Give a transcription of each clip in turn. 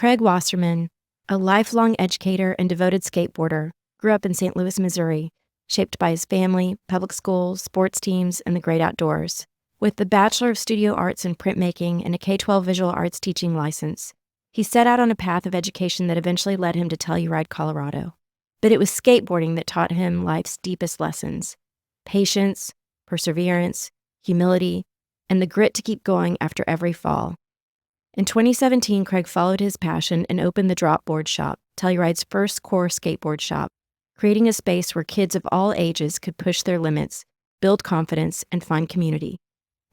Craig Wasserman, a lifelong educator and devoted skateboarder, grew up in St. Louis, Missouri, shaped by his family, public schools, sports teams, and the great outdoors. With a Bachelor of Studio Arts in Printmaking and a K-12 Visual Arts teaching license, he set out on a path of education that eventually led him to Telluride, Colorado. But it was skateboarding that taught him life's deepest lessons: patience, perseverance, humility, and the grit to keep going after every fall. In 2017, Craig followed his passion and opened the Dropboard Shop, Telluride's first core skateboard shop, creating a space where kids of all ages could push their limits, build confidence, and find community.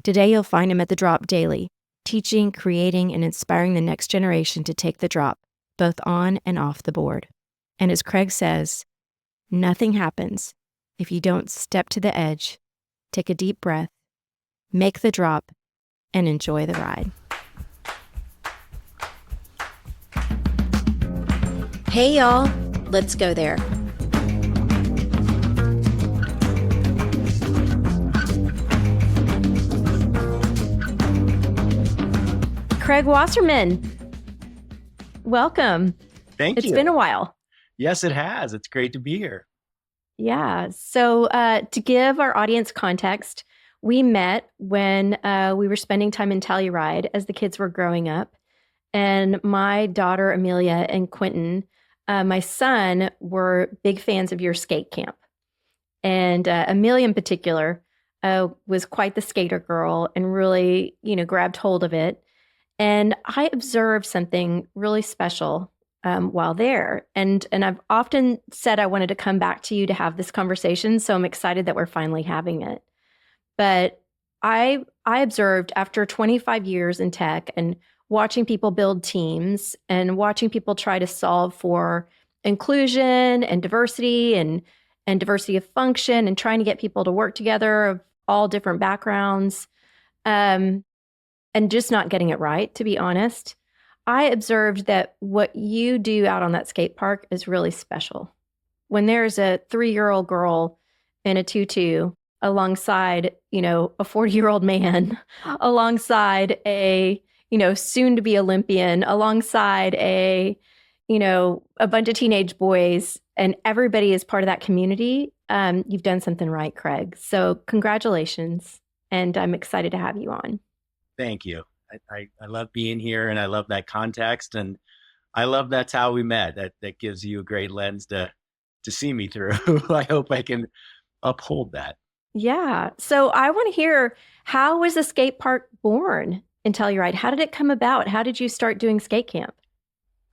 Today, you'll find him at the Drop daily, teaching, creating, and inspiring the next generation to take the drop, both on and off the board. And as Craig says, nothing happens if you don't step to the edge, take a deep breath, make the drop, and enjoy the ride. Hey y'all, let's go there. Craig Wasserman, welcome. Thank you. It's been a while. Yes, it has. It's great to be here. Yeah. So to give our audience context, we met when we were spending time in Telluride as the kids were growing up. And my daughter, Amelia, and Quentin, my son, were big fans of your skate camp. And Amelia in particular was quite the skater girl and really, grabbed hold of it. And I observed something really special while there. And I've often said I wanted to come back to you to have this conversation, so I'm excited that we're finally having it. But I observed after 25 years in tech and watching people build teams and watching people try to solve for inclusion and diversity and diversity of function and trying to get people to work together of all different backgrounds, and just not getting it right, to be honest. I observed that what you do out on that skate park is really special. When there's a 3-year-old girl in a tutu alongside, a 40-year-old man, alongside a, soon-to-be Olympian, alongside a bunch of teenage boys, and everybody is part of that community, you've done something right, Craig. So congratulations, and I'm excited to have you on. Thank you. I love being here, and I love that context, and I love that's how we met. That gives you a great lens to see me through. I hope I can uphold that. Yeah. So I want to hear, how was the skate park born in Telluride? How did it come about? How did you start doing skate camp?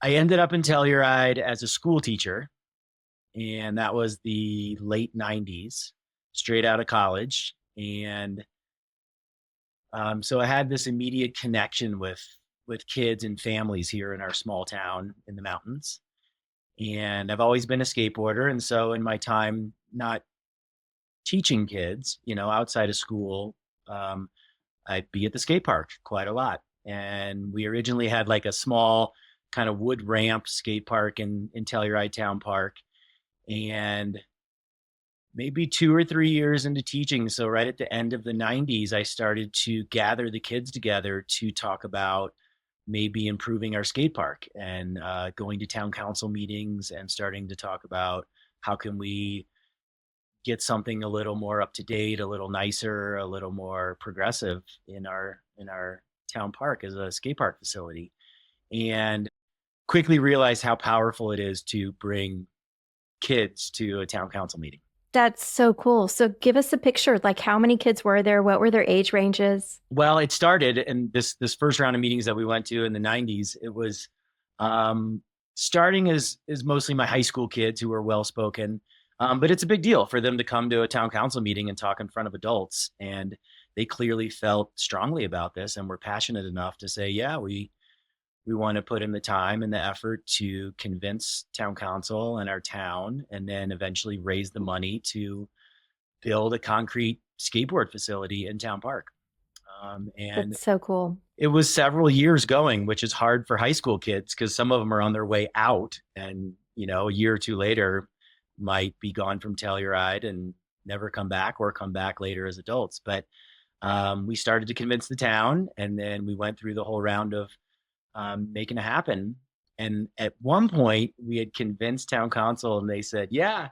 I ended up in Telluride as a school teacher, and that was the late 90s, straight out of college. And so I had this immediate connection with kids and families here in our small town in the mountains. And I've always been a skateboarder. And so in my time not teaching kids, outside of school, I'd be at the skate park quite a lot. And we originally had like a small kind of wood ramp skate park in Telluride Town Park. And maybe 2 or 3 years into teaching, so right at the end of the 90s, I started to gather the kids together to talk about maybe improving our skate park and going to town council meetings and starting to talk about how can we get something a little more up to date, a little nicer, a little more progressive in our town park as a skate park facility. And quickly realized how powerful it is to bring kids to a town council meeting. That's so cool. So give us a picture, like how many kids were there? What were their age ranges? Well, it started in this first round of meetings that we went to in the 90s. It was starting as mostly my high school kids who were well-spoken. But it's a big deal for them to come to a town council meeting and talk in front of adults. And they clearly felt strongly about this and were passionate enough to say, yeah, we want to put in the time and the effort to convince town council and our town, and then eventually raise the money to build a concrete skateboard facility in town park. And that's so cool. It was several years going, which is hard for high school kids because some of them are on their way out and, a year or two later might be gone from Telluride and never come back or come back later as adults. But we started to convince the town, and then we went through the whole round of making it happen. And at one point, we had convinced town council, and they said, "Yeah,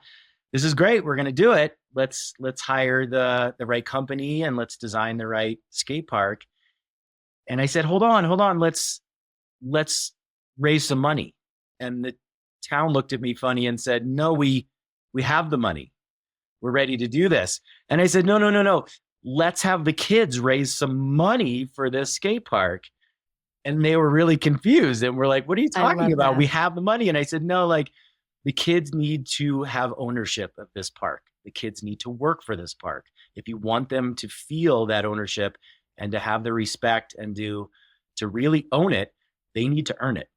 this is great. We're going to do it. Let's hire the right company and let's design the right skate park." And I said, hold on, let's raise some money." And the town looked at me funny and said, "No, we have the money. We're ready to do this." And I said, no. Let's have the kids raise some money for this skate park. And they were really confused and were like, "What are you I talking love about? that. We have the money." And I said, "No, like the kids need to have ownership of this park. The kids need to work for this park. If you want them to feel that ownership and to have the respect and to really own it, they need to earn it."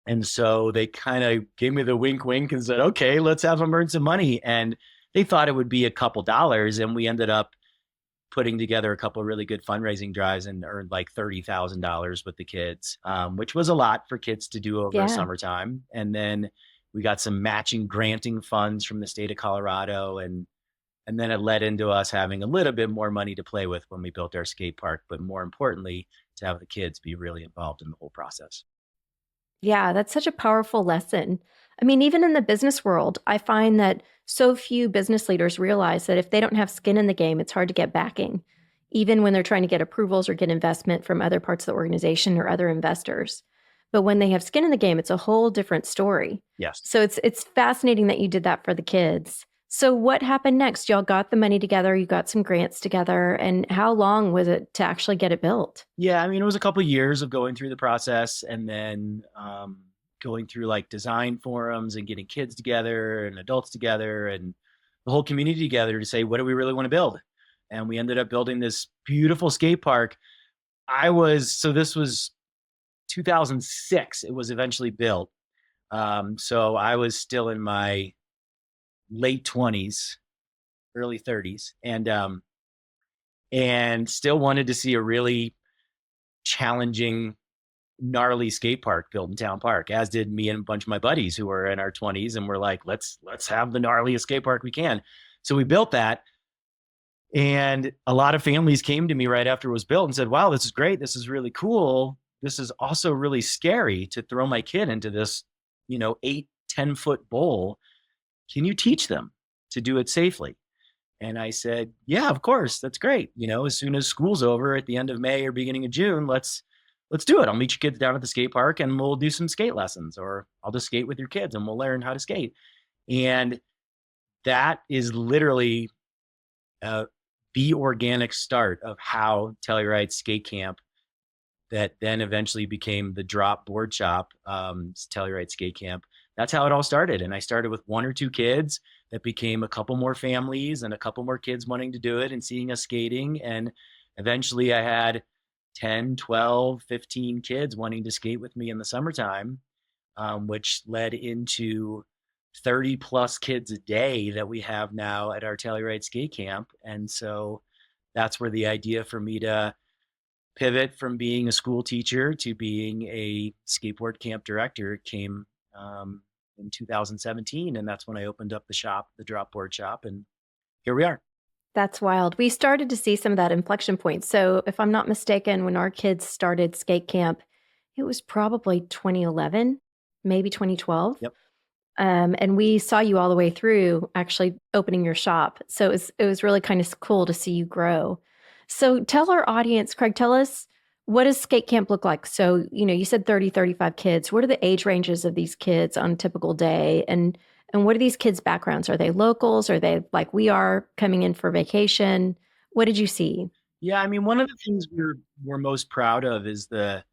And so they kind of gave me the wink, wink and said, "Okay, let's have them earn some money." And they thought it would be a couple dollars. And we ended up putting together a couple of really good fundraising drives and earned like $30,000 with the kids, which was a lot for kids to do over a Yeah. summertime. And then we got some matching granting funds from the state of Colorado. And then it led into us having a little bit more money to play with when we built our skate park, but more importantly, to have the kids be really involved in the whole process. Yeah, that's such a powerful lesson. I mean, even in the business world, I find that so few business leaders realize that if they don't have skin in the game, it's hard to get backing, even when they're trying to get approvals or get investment from other parts of the organization or other investors. But when they have skin in the game, it's a whole different story. Yes. So it's fascinating that you did that for the kids. So what happened next? Y'all got the money together, you got some grants together, and how long was it to actually get it built? Yeah, I mean, it was a couple of years of going through the process and then going through like design forums and getting kids together and adults together and the whole community together to say, what do we really want to build? And we ended up building this beautiful skate park. So this was 2006. It was eventually built. So I was still in my late 20s, early 30s, and still wanted to see a really challenging, gnarly skate park built in Town Park, as did me and a bunch of my buddies who were in our 20s, and we're like, let's have the gnarliest skate park we can. So we built that, and a lot of families came to me right after it was built and said, "Wow, this is great. This is really cool. This is also really scary to throw my kid into this, 8-10 foot bowl. Can you teach them to do it safely?" And I said, "Yeah, of course. That's great. As soon as school's over at the end of May or beginning of June, let's do it. I'll meet you kids down at the skate park and we'll do some skate lessons, or I'll just skate with your kids and we'll learn how to skate." And that is literally the organic start of how Telluride Skate Camp, that then eventually became the Drop Board Shop, Telluride Skate Camp. That's how it all started. And I started with one or two kids that became a couple more families and a couple more kids wanting to do it and seeing us skating. And eventually I had 10, 12, 15 kids wanting to skate with me in the summertime, which led into 30 plus kids a day that we have now at our Telluride Skate Camp. And so that's where the idea for me to pivot from being a school teacher to being a skateboard camp director came in 2017. And that's when I opened up the shop, the Dropboard Shop. And here we are. That's wild. We started to see some of that inflection point. So, if I'm not mistaken, when our kids started skate camp, it was probably 2011, maybe 2012. Yep. And we saw you all the way through actually opening your shop. So it was really kind of cool to see you grow. So tell our audience, Craig, tell us, what does skate camp look like? So, you said 30, 35 kids. What are the age ranges of these kids on a typical day? And what are these kids' backgrounds? Are they locals? Are they like we are coming in for vacation? What did you see? Yeah, I mean, one of the things we're most proud of is the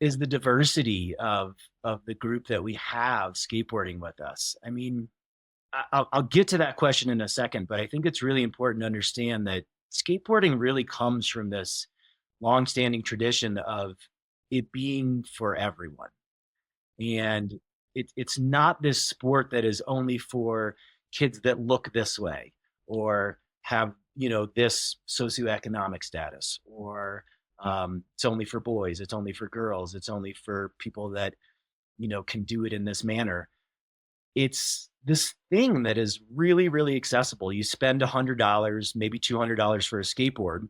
diversity of the group that we have skateboarding with us. I mean, I'll get to that question in a second, but I think it's really important to understand that skateboarding really comes from this longstanding tradition of it being for everyone. And it's not this sport that is only for kids that look this way or have, this socioeconomic status, or it's only for boys, it's only for girls, it's only for people that, can do it in this manner. It's this thing that is really, really accessible. You spend $100, maybe $200 for a skateboard,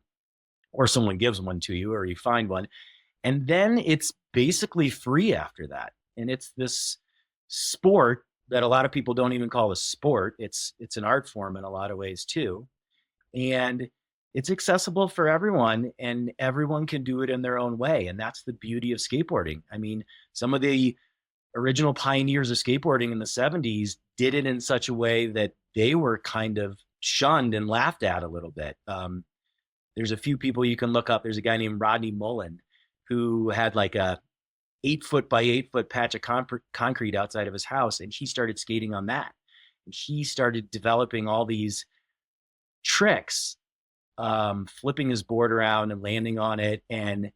or someone gives one to you, or you find one. And then it's basically free after that. And it's this sport that a lot of people don't even call a sport. It's an art form in a lot of ways too. And it's accessible for everyone, and everyone can do it in their own way. And that's the beauty of skateboarding. I mean, some of the original pioneers of skateboarding in the 70s did it in such a way that they were kind of shunned and laughed at a little bit. There's a few people you can look up. There's a guy named Rodney Mullen who had like a 8 foot by 8 foot patch of concrete outside of his house, and he started skating on that. And he started developing all these tricks, flipping his board around and landing on it, and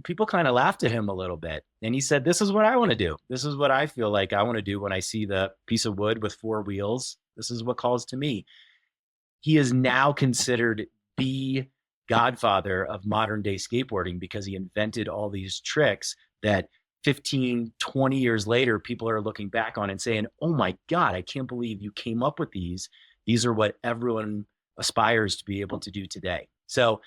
people kind of laughed at him a little bit. And he said, "This is what I want to do. This is what I feel like I want to do when I see the piece of wood with 4 wheels. This is what calls to me." He is now considered the godfather of modern day skateboarding because he invented all these tricks that 15, 20 years later, people are looking back on and saying, "Oh my God, I can't believe you came up with these. These are what everyone aspires to be able to do today." So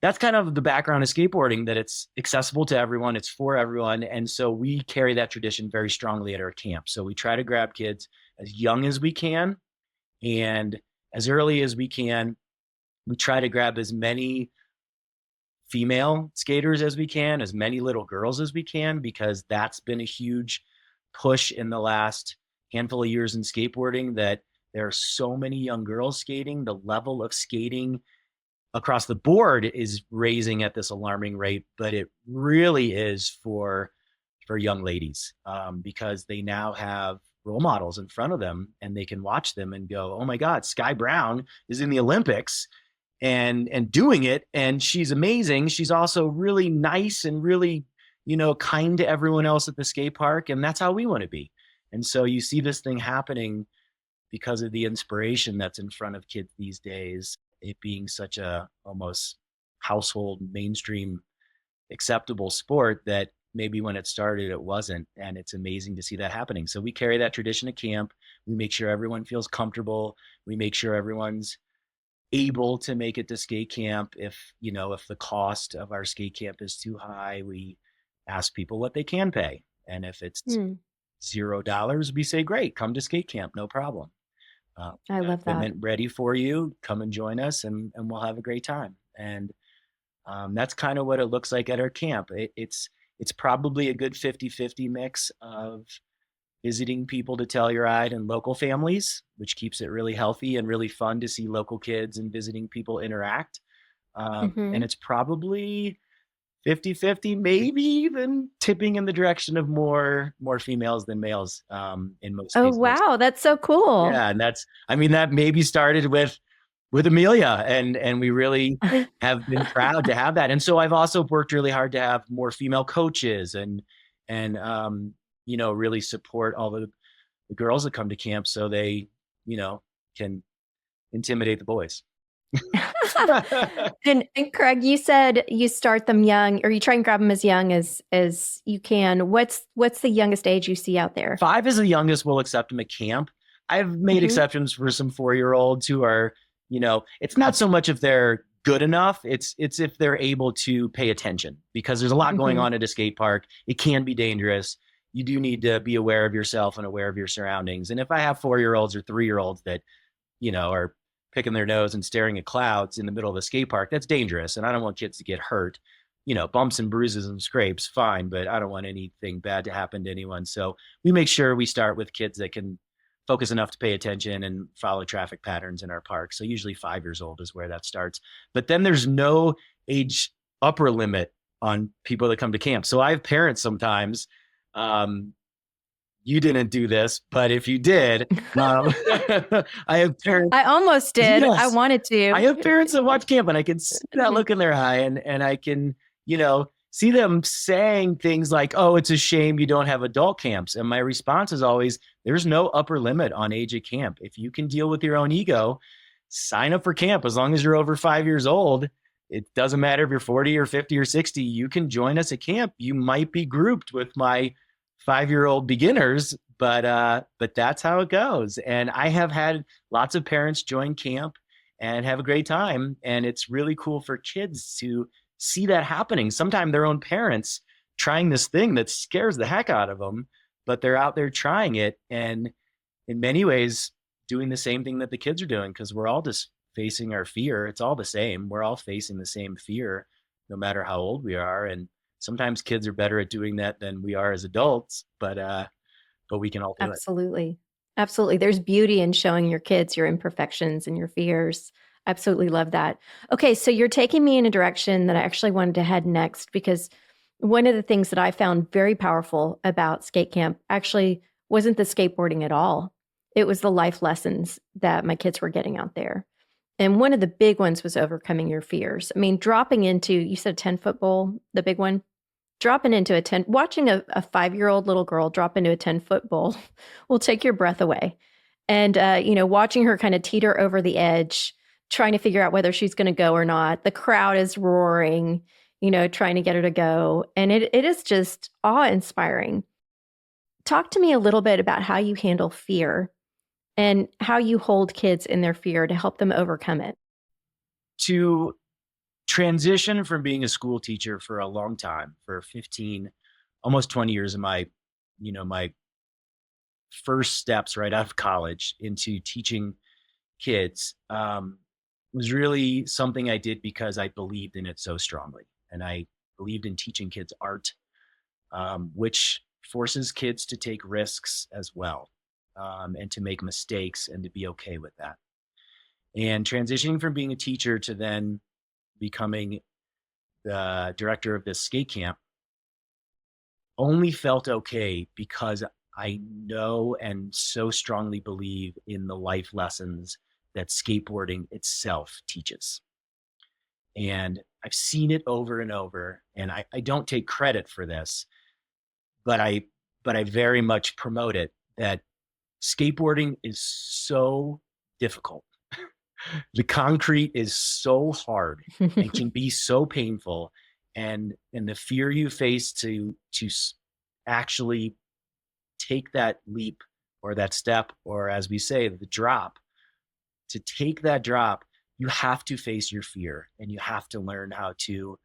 that's kind of the background of skateboarding, that it's accessible to everyone, it's for everyone. And so we carry that tradition very strongly at our camp. So we try to grab kids as young as we can and as early as we can. We try to grab as many female skaters as we can, as many little girls as we can, because that's been a huge push in the last handful of years in skateboarding, that there are so many young girls skating. The level of skating across the board is raising at this alarming rate, but it really is for young ladies, because they now have role models in front of them and they can watch them and go, "Oh my God, Sky Brown is in the Olympics and doing it, and she's amazing. She's also really nice and really, kind to everyone else at the skate park, and that's how we want to be." And so you see this thing happening because of the inspiration that's in front of kids these days, it being such a almost household mainstream acceptable sport that maybe when it started it wasn't. And it's amazing to see that happening. So we carry that tradition at camp. We make sure everyone feels comfortable. We make sure everyone's able to make it to skate camp. If the cost of our skate camp is too high, we ask people what they can pay. And if it's $0, we say, "Great, come to skate camp, no problem. I love that. Equipment ready for you. Come and join us, and we'll have a great time." And that's kind of what it looks like at our camp. It's probably a good 50-50 mix of visiting people to Telluride and local families, which keeps it really healthy and really fun to see local kids and visiting people interact. And it's probably 50-50, maybe even tipping in the direction of more females than males in most cases. Oh, wow. That's so cool. Yeah. And that maybe started with Amelia, and we really have been proud to have that. And so I've also worked really hard to have more female coaches and really support all the girls that come to camp so they, can intimidate the boys. And Craig, you said you start them young, or you try and grab them as young as you can. What's the youngest age you see out there? 5 is the youngest we'll accept them at camp. I've made exceptions for some 4-year-olds who are, it's not so much if they're good enough. It's if they're able to pay attention, because there's a lot going on at a skate park. It can be dangerous. You do need to be aware of yourself and aware of your surroundings. And if I have 4-year-olds or 3-year-olds that, are picking their nose and staring at clouds in the middle of the skate park, that's dangerous. And I don't want kids to get hurt. Bumps and bruises and scrapes, fine, but I don't want anything bad to happen to anyone. So we make sure we start with kids that can focus enough to pay attention and follow traffic patterns in our park. So usually 5 years old is where that starts. But then there's no age upper limit on people that come to camp. So I have parents sometimes, you didn't do this, but if you did, I have parents. I almost did. Yes. I wanted to. I have parents that watch camp, and I can see that look in their eye, and I can, see them saying things like, "Oh, it's a shame you don't have adult camps." And my response is always, there's no upper limit on age at camp. If you can deal with your own ego, sign up for camp. As long as you're over 5 years old, it doesn't matter if you're 40 or 50 or 60, you can join us at camp. You might be grouped with my 5-year-old beginners, but that's how it goes. And I have had lots of parents join camp and have a great time. And it's really cool for kids to see that happening. Sometimes their own parents trying this thing that scares the heck out of them, but they're out there trying it. And in many ways, doing the same thing that the kids are doing, because we're all just facing our fear. It's all the same. We're all facing the same fear, no matter how old we are. And sometimes kids are better at doing that than we are as adults, but we can all do it. Absolutely. Absolutely. There's beauty in showing your kids your imperfections and your fears. Absolutely love that. Okay, so you're taking me in a direction that I actually wanted to head next because one of the things that I found very powerful about skate camp actually wasn't the skateboarding at all. It was the life lessons that my kids were getting out there. And one of the big ones was overcoming your fears. I mean, dropping into, you said 10-foot bowl, the big one? Dropping into watching a 5-year-old little girl drop into a 10-foot bowl will take your breath away. And, watching her kind of teeter over the edge, trying to figure out whether she's going to go or not. The crowd is roaring, trying to get her to go. And it is just awe-inspiring. Talk to me a little bit about how you handle fear and how you hold kids in their fear to help them overcome it. To transition from being a school teacher for a long time, for 15, almost 20 years of my first steps right out of college into teaching kids, was really something I did because I believed in it so strongly. And I believed in teaching kids art, which forces kids to take risks as well, and to make mistakes and to be okay with that. And transitioning from being a teacher to then becoming the director of this skate camp only felt okay because I know and so strongly believe in the life lessons that skateboarding itself teaches. And I've seen it over and over, and I don't take credit for this, but I very much promote it, that skateboarding is so difficult. The concrete is so hard and can be so painful, and the fear you face to actually take that leap or that step, or as we say, the drop, to take that drop, you have to face your fear and you have to learn how to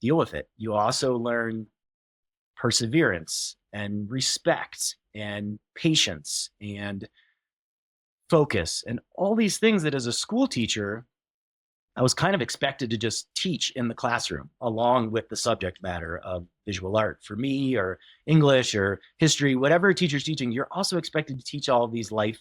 deal with it. You also learn perseverance and respect and patience and focus and all these things that as a school teacher, I was kind of expected to just teach in the classroom along with the subject matter of visual art. For me, or English or history, whatever a teacher's teaching, you're also expected to teach all of these life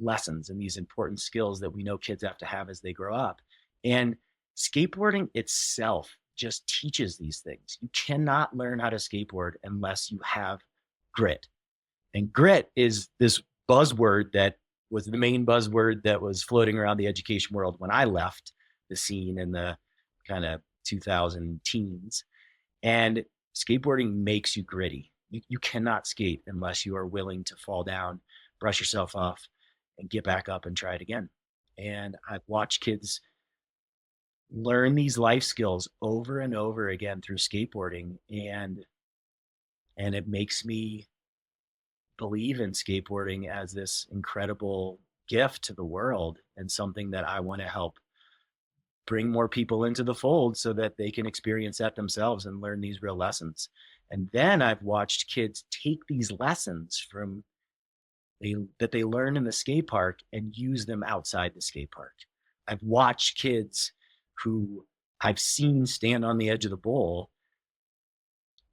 lessons and these important skills that we know kids have to have as they grow up. And skateboarding itself just teaches these things. You cannot learn how to skateboard unless you have grit. And grit is this buzzword that was the main buzzword that was floating around the education world when I left the scene in the kind of 2000 teens. And skateboarding makes you gritty. You cannot skate unless you are willing to fall down, brush yourself off, and get back up and try it again. And I've watched kids learn these life skills over and over again through skateboarding, and it makes me believe in skateboarding as this incredible gift to the world and something that I want to help bring more people into the fold so that they can experience that themselves and learn these real lessons. And then I've watched kids take these lessons that they learn in the skate park and use them outside the skate park. I've watched kids who I've seen stand on the edge of the bowl,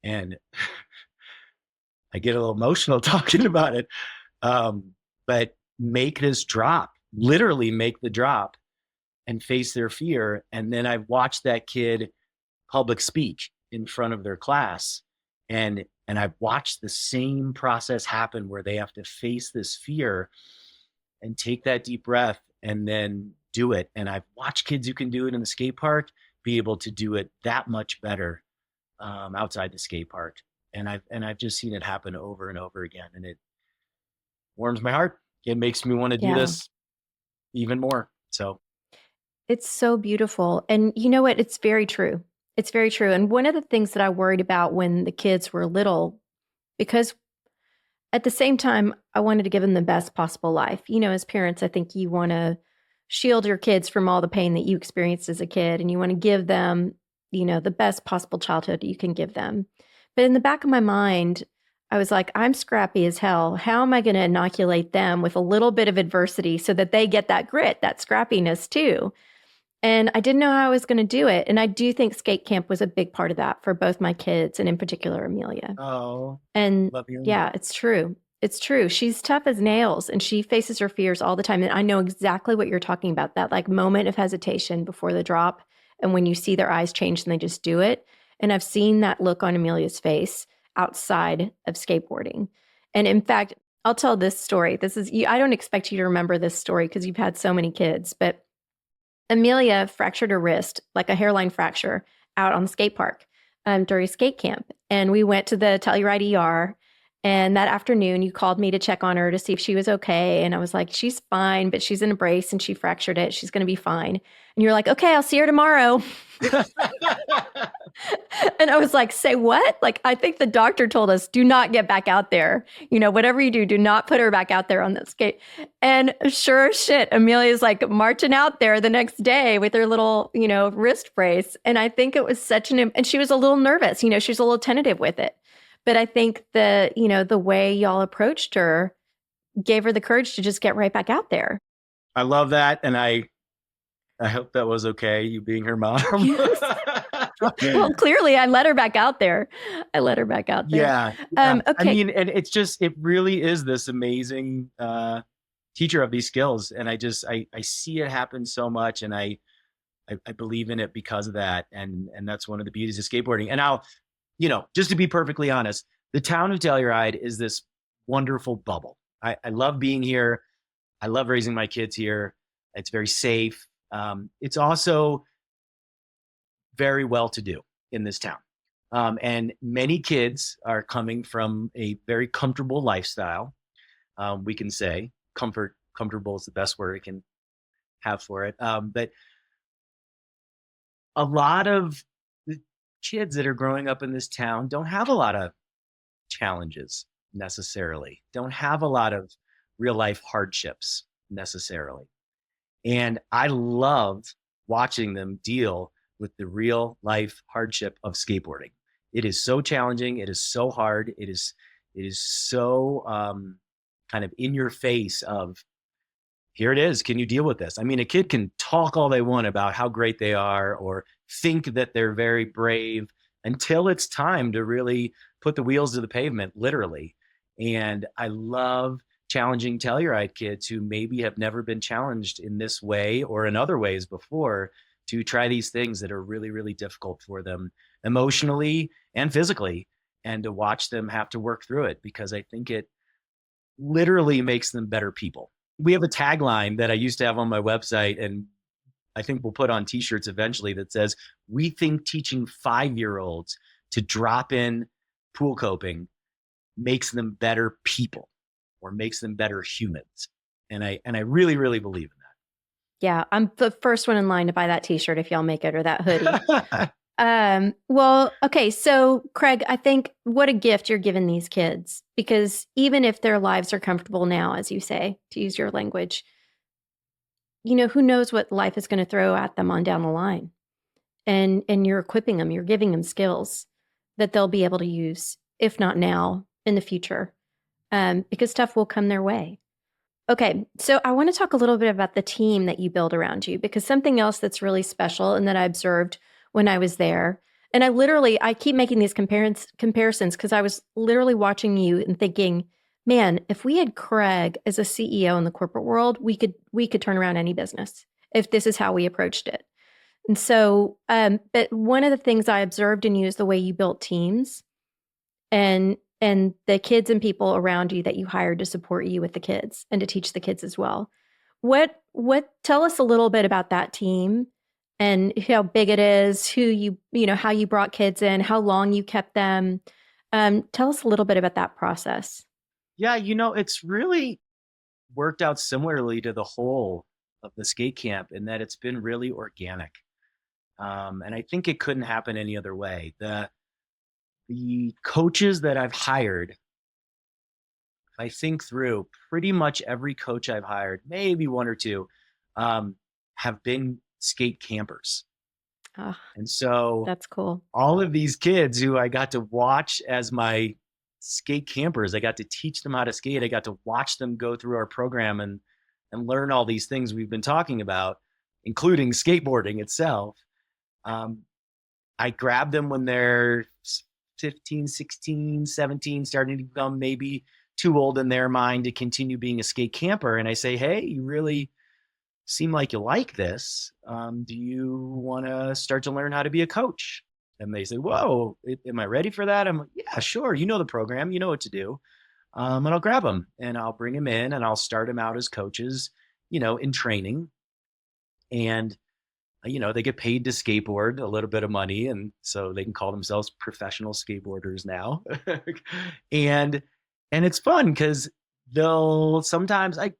and I get a little emotional talking about it, but make this drop, literally make the drop and face their fear. And then I've watched that kid public speak in front of their class, and I've watched the same process happen where they have to face this fear and take that deep breath and then do it. And I've watched kids who can do it in the skate park be able to do it that much better outside the skate park. And I've just seen it happen over and over again, and it warms my heart. It makes me want to do Yeah. this even more. So It's so beautiful. And you know what? It's very true. It's very true. And one of the things that I worried about when the kids were little, because at the same time, I wanted to give them the best possible life. As parents, I think you want to shield your kids from all the pain that you experienced as a kid, and you want to give them the best possible childhood you can give them. But in the back of my mind, I was like, I'm scrappy as hell. How am I going to inoculate them with a little bit of adversity so that they get that grit, that scrappiness too? And I didn't know how I was going to do it. And I do think skate camp was a big part of that for both my kids and in particular Amelia. Oh, And love hearing yeah, that. it's true. It's true. She's tough as nails and she faces her fears all the time. And I know exactly what you're talking about, that like moment of hesitation before the drop. And when you see their eyes change and they just do it. And I've seen that look on Amelia's face outside of skateboarding. And in fact, I'll tell this story. I don't expect you to remember this story because you've had so many kids, but Amelia fractured her wrist, like a hairline fracture, out on the skate park during skate camp. And we went to the Telluride ER. And that afternoon, you called me to check on her to see if she was okay. And I was like, she's fine, but she's in a brace and she fractured it. She's going to be fine. And you're like, okay, I'll see her tomorrow. And I was like, say what? Like, I think the doctor told us, do not get back out there. Whatever you do, do not put her back out there on that skate. And sure as shit, Amelia's like marching out there the next day with her little, wrist brace. And I think it was and she was a little nervous, she was a little tentative with it. But I think the way y'all approached her gave her the courage to just get right back out there. I love that. And I hope that was okay, you being her mom. Yes. Well, clearly I let her back out there. Yeah. Okay. I mean, and it really is this amazing teacher of these skills. And I see it happen so much. And I believe in it because of that. And that's one of the beauties of skateboarding. And just to be perfectly honest, the town of Telluride is this wonderful bubble. I love being here. I love raising my kids here. It's very safe. It's also very well-to-do in this town. And many kids are coming from a very comfortable lifestyle. We can say comfortable is the best word we can have for it. But a lot of the kids that are growing up in this town don't have a lot of challenges necessarily, don't have a lot of real life hardships necessarily. And I love watching them deal with the real life hardship of skateboarding. It is so challenging. It is so hard. It is so kind of in your face of, here it is. Can you deal with this? I mean, a kid can talk all they want about how great they are or think that they're very brave until it's time to really put the wheels to the pavement, literally. And I love challenging Telluride kids who maybe have never been challenged in this way or in other ways before to try these things that are really, really difficult for them emotionally and physically, and to watch them have to work through it, because I think it literally makes them better people. We have a tagline that I used to have on my website, and I think we'll put on t-shirts eventually, that says, we think teaching 5-year-olds to drop in pool coping makes them better people or makes them better humans. And I really, really believe in Yeah, I'm the first one in line to buy that t-shirt if y'all make it, or that hoodie. that. Well, okay. So Craig, I think what a gift you're giving these kids, because even if their lives are comfortable now, as you say, to use your language, who knows what life is going to throw at them on down the line. And you're equipping them, you're giving them skills that they'll be able to use, if not now, in the future, because stuff will come their way. Okay, so I want to talk a little bit about the team that you build around you, because something else that's really special and that I observed when I was there, and I keep making these comparisons because I was literally watching you and thinking, man, if we had Craig as a CEO in the corporate world, we could turn around any business if this is how we approached it. And so, but one of the things I observed in you is the way you built teams and the kids and people around you that you hired to support you with the kids and to teach the kids as well. What tell us a little bit about that team and how big it is, how you brought kids in, how long you kept them. Tell us a little bit about that process. Yeah, it's really worked out similarly to the whole of the skate camp in that it's been really organic. And I think it couldn't happen any other way. The coaches that I've hired, if I think through, pretty much every coach I've hired, maybe one or two, have been skate campers. Oh, And so that's cool. all of these kids who I got to watch as my skate campers, I got to teach them how to skate. I got to watch them go through our program and learn all these things we've been talking about, including skateboarding itself. Um, I grab them when they're 15, 16, 17, starting to become maybe too old in their mind to continue being a skate camper. And I say, hey, you really seem like you like this. Do you want to start to learn how to be a coach? And they say, whoa, am I ready for that? I'm like, yeah, sure. You know the program, you know what to do. And I'll grab them and I'll bring them in and I'll start them out as coaches, in training. And they get paid to skateboard, a little bit of money, and so they can call themselves professional skateboarders now. and and it's fun because they'll sometimes I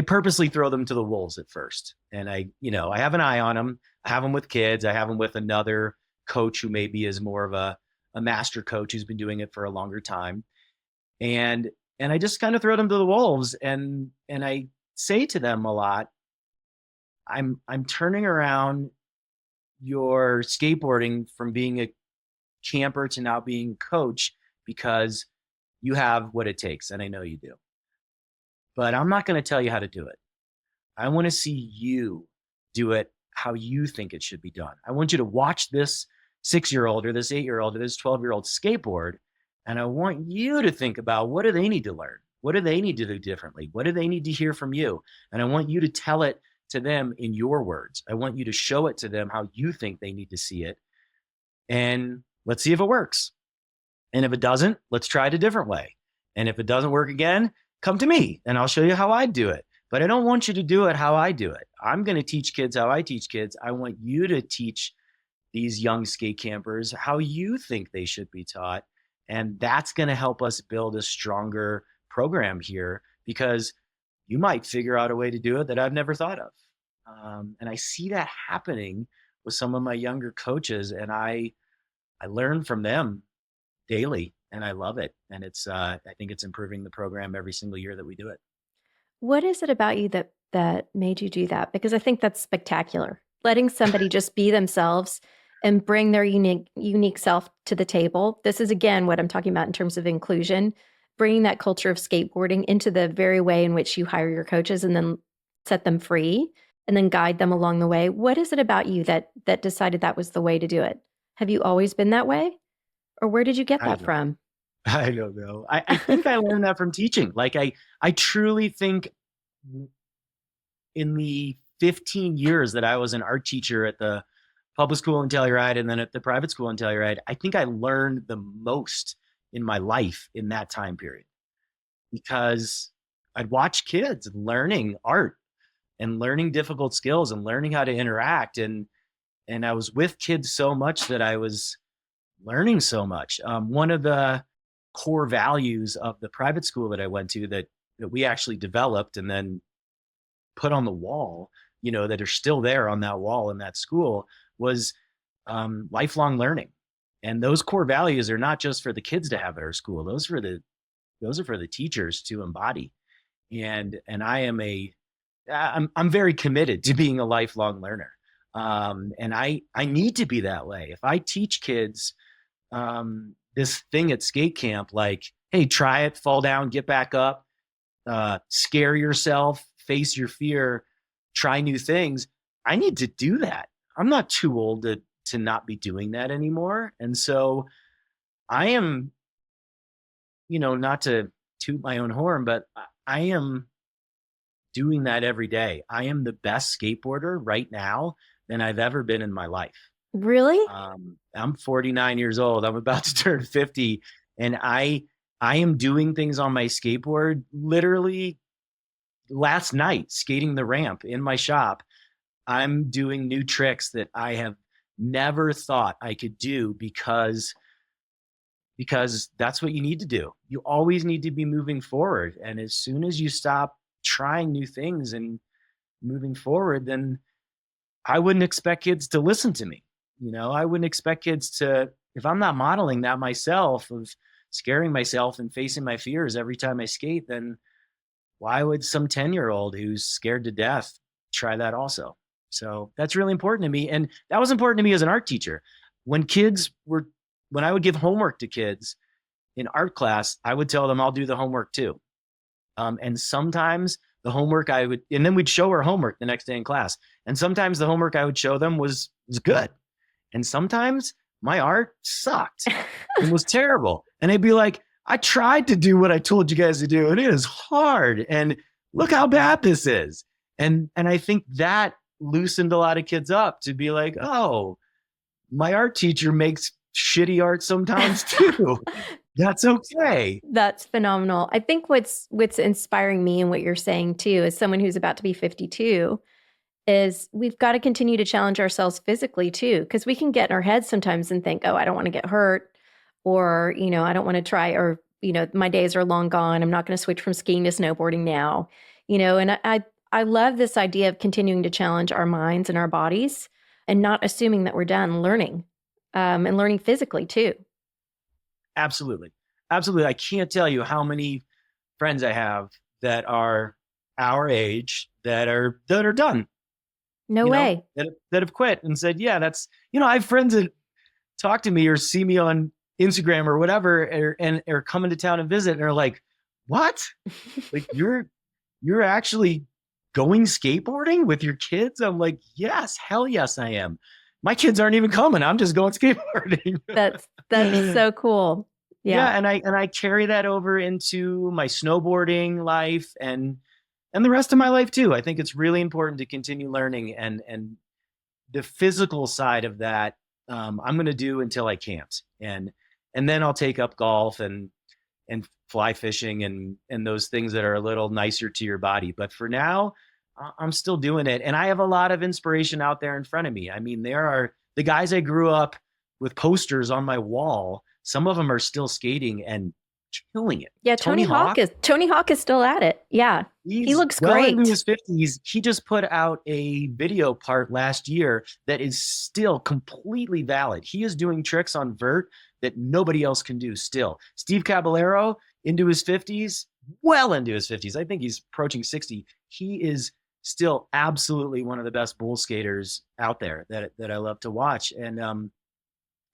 purposely throw them to the wolves at first. And I have an eye on them. I have them with kids. I have them with another coach who maybe is more of a master coach who's been doing it for a longer time. And I just kind of throw them to the wolves. And I say to them a lot, I'm turning around your skateboarding from being a camper to now being a coach because you have what it takes. And I know you do. But I'm not going to tell you how to do it. I want to see you do it how you think it should be done. I want you to watch this 6-year-old or this 8-year-old or this 12-year-old skateboard. And I want you to think about, what do they need to learn? What do they need to do differently? What do they need to hear from you? And I want you to tell it to them in your words. I want you to show it to them how you think they need to see it. And let's see if it works. And if it doesn't, let's try it a different way. And if it doesn't work again, come to me and I'll show you how I do it. But I don't want you to do it how I do it. I'm going to teach kids how I teach kids. I want you to teach these young skate campers how you think they should be taught. And that's going to help us build a stronger program here, because you might figure out a way to do it that I've never thought of. And I see that happening with some of my younger coaches, and I learn from them daily, and I love it. And I think it's improving the program every single year that we do it. What is it about you that made you do that? Because I think that's spectacular. Letting somebody just be themselves and bring their unique self to the table. This is again what I'm talking about in terms of inclusion, bringing that culture of skateboarding into the very way in which you hire your coaches and then set them free and then guide them along the way. What is it about you that decided that was the way to do it? Have you always been that way? Or where did you get I that don't, from? I don't know. I think I learned that from teaching. Like I truly think in the 15 years that I was an art teacher at the public school in Telluride and then at the private school in Telluride, I think I learned the most in my life in that time period, because I'd watch kids learning art and learning difficult skills and learning how to interact. And I was with kids so much that I was learning so much. One of the core values of the private school that I went to that we actually developed and then put on the wall, that are still there on that wall in that school, was lifelong learning. And those core values are not just for the kids to have at our school; those are for the teachers to embody. And I'm very committed to being a lifelong learner. And I need to be that way. If I teach kids this thing at skate camp, like, hey, try it, fall down, get back up, scare yourself, face your fear, try new things. I need to do that. I'm not too old to not be doing that anymore. And so I am, not to toot my own horn, but I am doing that every day. I am the best skateboarder right now than I've ever been in my life. Really? I'm 49 years old. I'm about to turn 50, and I am doing things on my skateboard literally last night, skating the ramp in my shop. I'm doing new tricks that I have never thought I could do because that's what you need to do. You always need to be moving forward. And as soon as you stop trying new things and moving forward, then I wouldn't expect kids to listen to me. I wouldn't expect kids to, if I'm not modeling that myself, of scaring myself and facing my fears every time I skate, then why would some 10-year-old who's scared to death try that also? So that's really important to me. And that was important to me as an art teacher. When when I would give homework to kids in art class, I would tell them I'll do the homework too. And sometimes the homework and then we'd show her homework the next day in class. And sometimes the homework I would show them was good. And sometimes my art sucked and was terrible. And they'd be like, I tried to do what I told you guys to do, and it is hard. And look how bad this is. And I think that loosened a lot of kids up to be like, oh, my art teacher makes shitty art sometimes too. That's okay. That's phenomenal. I think what's inspiring me and what you're saying too, as someone who's about to be 52, is we've got to continue to challenge ourselves physically too, because we can get in our heads sometimes and think, oh, I don't want to get hurt, or, I don't want to try, or, my days are long gone. I'm not going to switch from skiing to snowboarding now, and I love this idea of continuing to challenge our minds and our bodies and not assuming that we're done learning, and learning physically too. Absolutely. Absolutely. I can't tell you how many friends I have that are our age that are done, No way. that have quit and said, yeah, that's, I have friends that talk to me or see me on Instagram or whatever, and are coming to town and visit, and are like, what? Like, you're actually going skateboarding with your kids? I'm like, yes, hell yes, I am. My kids aren't even coming. I'm just going skateboarding. That's so cool. Yeah. And I carry that over into my snowboarding life and the rest of my life too. I think it's really important to continue learning, and the physical side of that, I'm going to do until I can't. And then I'll take up golf and fly fishing and those things that are a little nicer to your body. But for now, I'm still doing it. And I have a lot of inspiration out there in front of me. I mean, there are the guys I grew up with posters on my wall. Some of them are still skating and killing it. Yeah, Tony Hawk is still at it. Yeah. He looks great. Into his 50s. He just put out a video part last year that is still completely valid. He is doing tricks on vert that nobody else can do still. Steve Caballero, into his 50s, well into his 50s. I think he's approaching 60. He is still absolutely one of the best bull skaters out there that I love to watch. And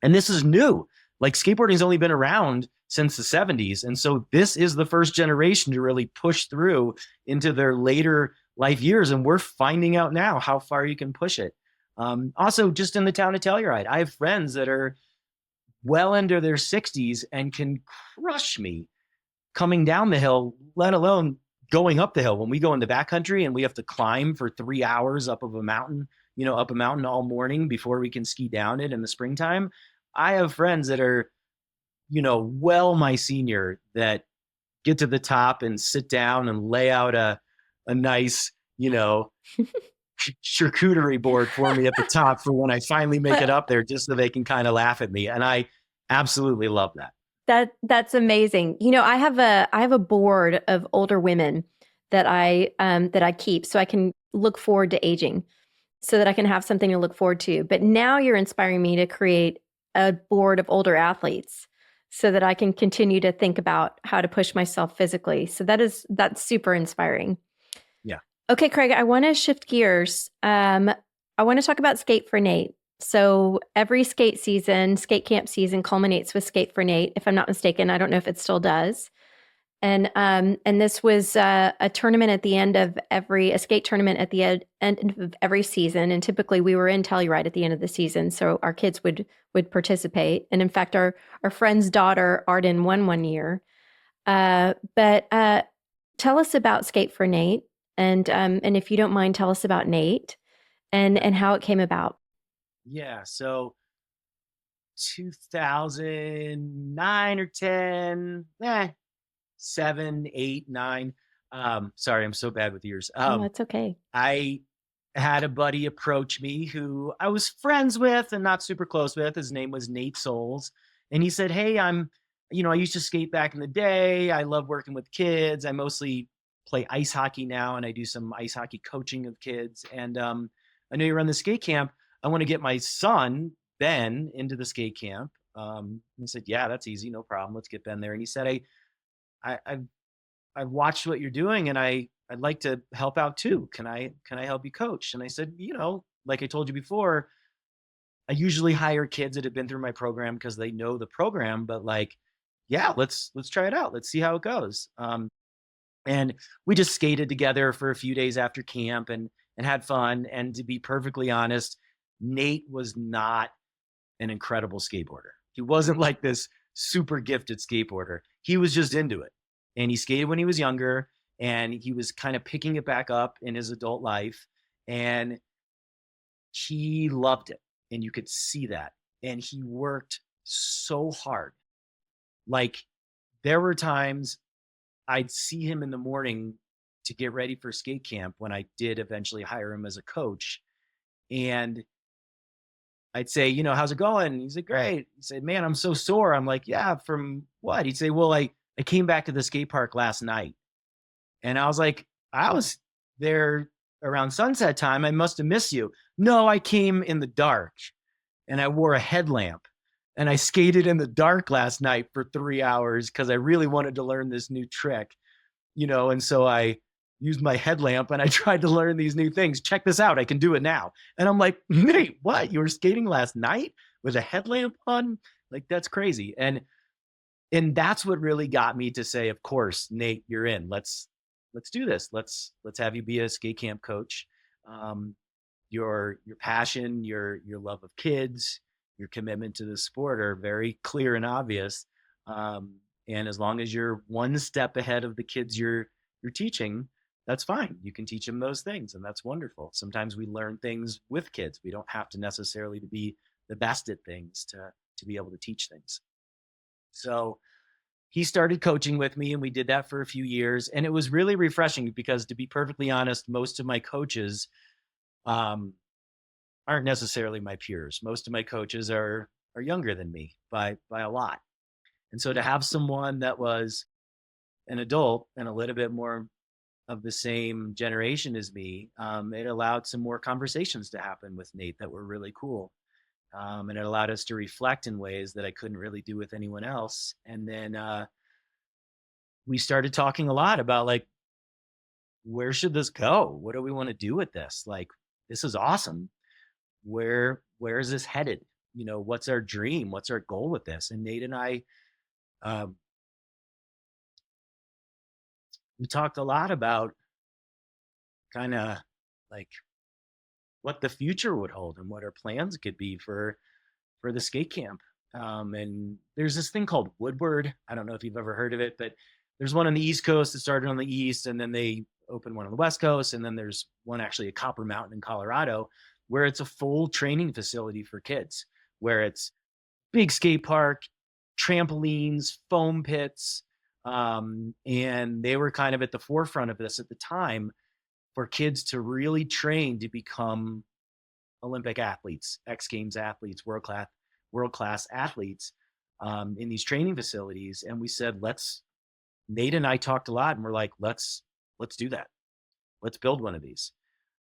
this is new. Like, skateboarding's only been around since the 70s. And so this is the first generation to really push through into their later life years. And we're finding out now how far you can push it. Also, just in the town of Telluride, I have friends that are well into their 60s and can crush me coming down the hill, let alone going up the hill. When we go in the backcountry and we have to climb for 3 hours up a mountain all morning before we can ski down it in the springtime. I have friends that are, well, my senior, that get to the top and sit down and lay out a nice, charcuterie board for me at the top for when I finally make it up there, just so they can kind of laugh at me. And I absolutely love that. That's amazing. I have a board of older women that I keep so I can look forward to aging, so that I can have something to look forward to. But now you're inspiring me to create a board of older athletes so that I can continue to think about how to push myself physically. So that's super inspiring. Yeah. Okay, Craig, I want to shift gears. I want to talk about Skate for Nate. So every skate camp season culminates with Skate for Nate, if I'm not mistaken. I don't know if it still does. And this was a tournament at the end of a skate tournament at the end of every season. And typically we were in Telluride at the end of the season, so our kids would participate. And in fact, our friend's daughter Arden won one year. But tell us about Skate for Nate, and if you don't mind, tell us about Nate and how it came about. Yeah. So 2009 or 10, 7, 8, 9. Sorry, I'm so bad with years. No, it's okay. I had a buddy approach me who I was friends with and not super close with. His name was Nate Souls. And he said, hey, I used to skate back in the day. I love working with kids. I mostly play ice hockey now, and I do some ice hockey coaching of kids. And I know you run the skate camp. I want to get my son, Ben, into the skate camp. And I said, yeah, that's easy. No problem. Let's get Ben there. And he said, I've watched what you're doing, and I'd like to help out too. Can I help you coach? And I said, like I told you before, I usually hire kids that have been through my program because they know the program, but like, yeah, let's try it out. Let's see how it goes. And we just skated together for a few days after camp and had fun. And to be perfectly honest, Nate was not an incredible skateboarder. He wasn't like this super gifted skateboarder. He was just into it. And he skated when he was younger and he was kind of picking it back up in his adult life. And he loved it. And you could see that. And he worked so hard. Like there were times I'd see him in the morning to get ready for skate camp when I did eventually hire him as a coach. And I'd say, how's it going? He's like, great. He said, man, I'm so sore. I'm like, yeah, from what? He'd say, well, I came back to the skate park last night. And I was like, I was there around sunset time. I must have missed you. No, I came in the dark and I wore a headlamp and I skated in the dark last night for 3 hours because I really wanted to learn this new trick, and so I used my headlamp and I tried to learn these new things. Check this out. I can do it now. And I'm like, Nate, what? You were skating last night with a headlamp on? Like, that's crazy. And that's what really got me to say, of course, Nate, you're in. Let's do this. Let's have you be a skate camp coach. Your passion, your love of kids, your commitment to the sport are very clear and obvious. And as long as you're one step ahead of the kids you're teaching, that's fine. You can teach them those things, and that's wonderful. Sometimes we learn things with kids. We don't have to necessarily to be the best at things to be able to teach things. So he started coaching with me, and we did that for a few years, and it was really refreshing because, to be perfectly honest, most of my coaches aren't necessarily my peers. Most of my coaches are younger than me by a lot. And so to have someone that was an adult and a little bit more of the same generation as me, it allowed some more conversations to happen with Nate that were really cool. And it allowed us to reflect in ways that I couldn't really do with anyone else. And then we started talking a lot about like, where should this go? What do we want to do with this? Like, this is awesome. Where is this headed? What's our dream? What's our goal with this? And Nate and I, we talked a lot about kind of like what the future would hold and what our plans could be for the skate camp. And there's this thing called Woodward. I don't know if you've ever heard of it, but there's one on the East Coast that started on the East, and then they opened one on the West Coast, and then there's one actually at Copper Mountain in Colorado, where it's a full training facility for kids, where it's big skate park, trampolines, foam pits, and they were kind of at the forefront of this at the time for kids to really train to become Olympic athletes, X Games athletes, world class athletes in these training facilities. And we said, Nate and I talked a lot, and we're like, let's do that. Let's build one of these.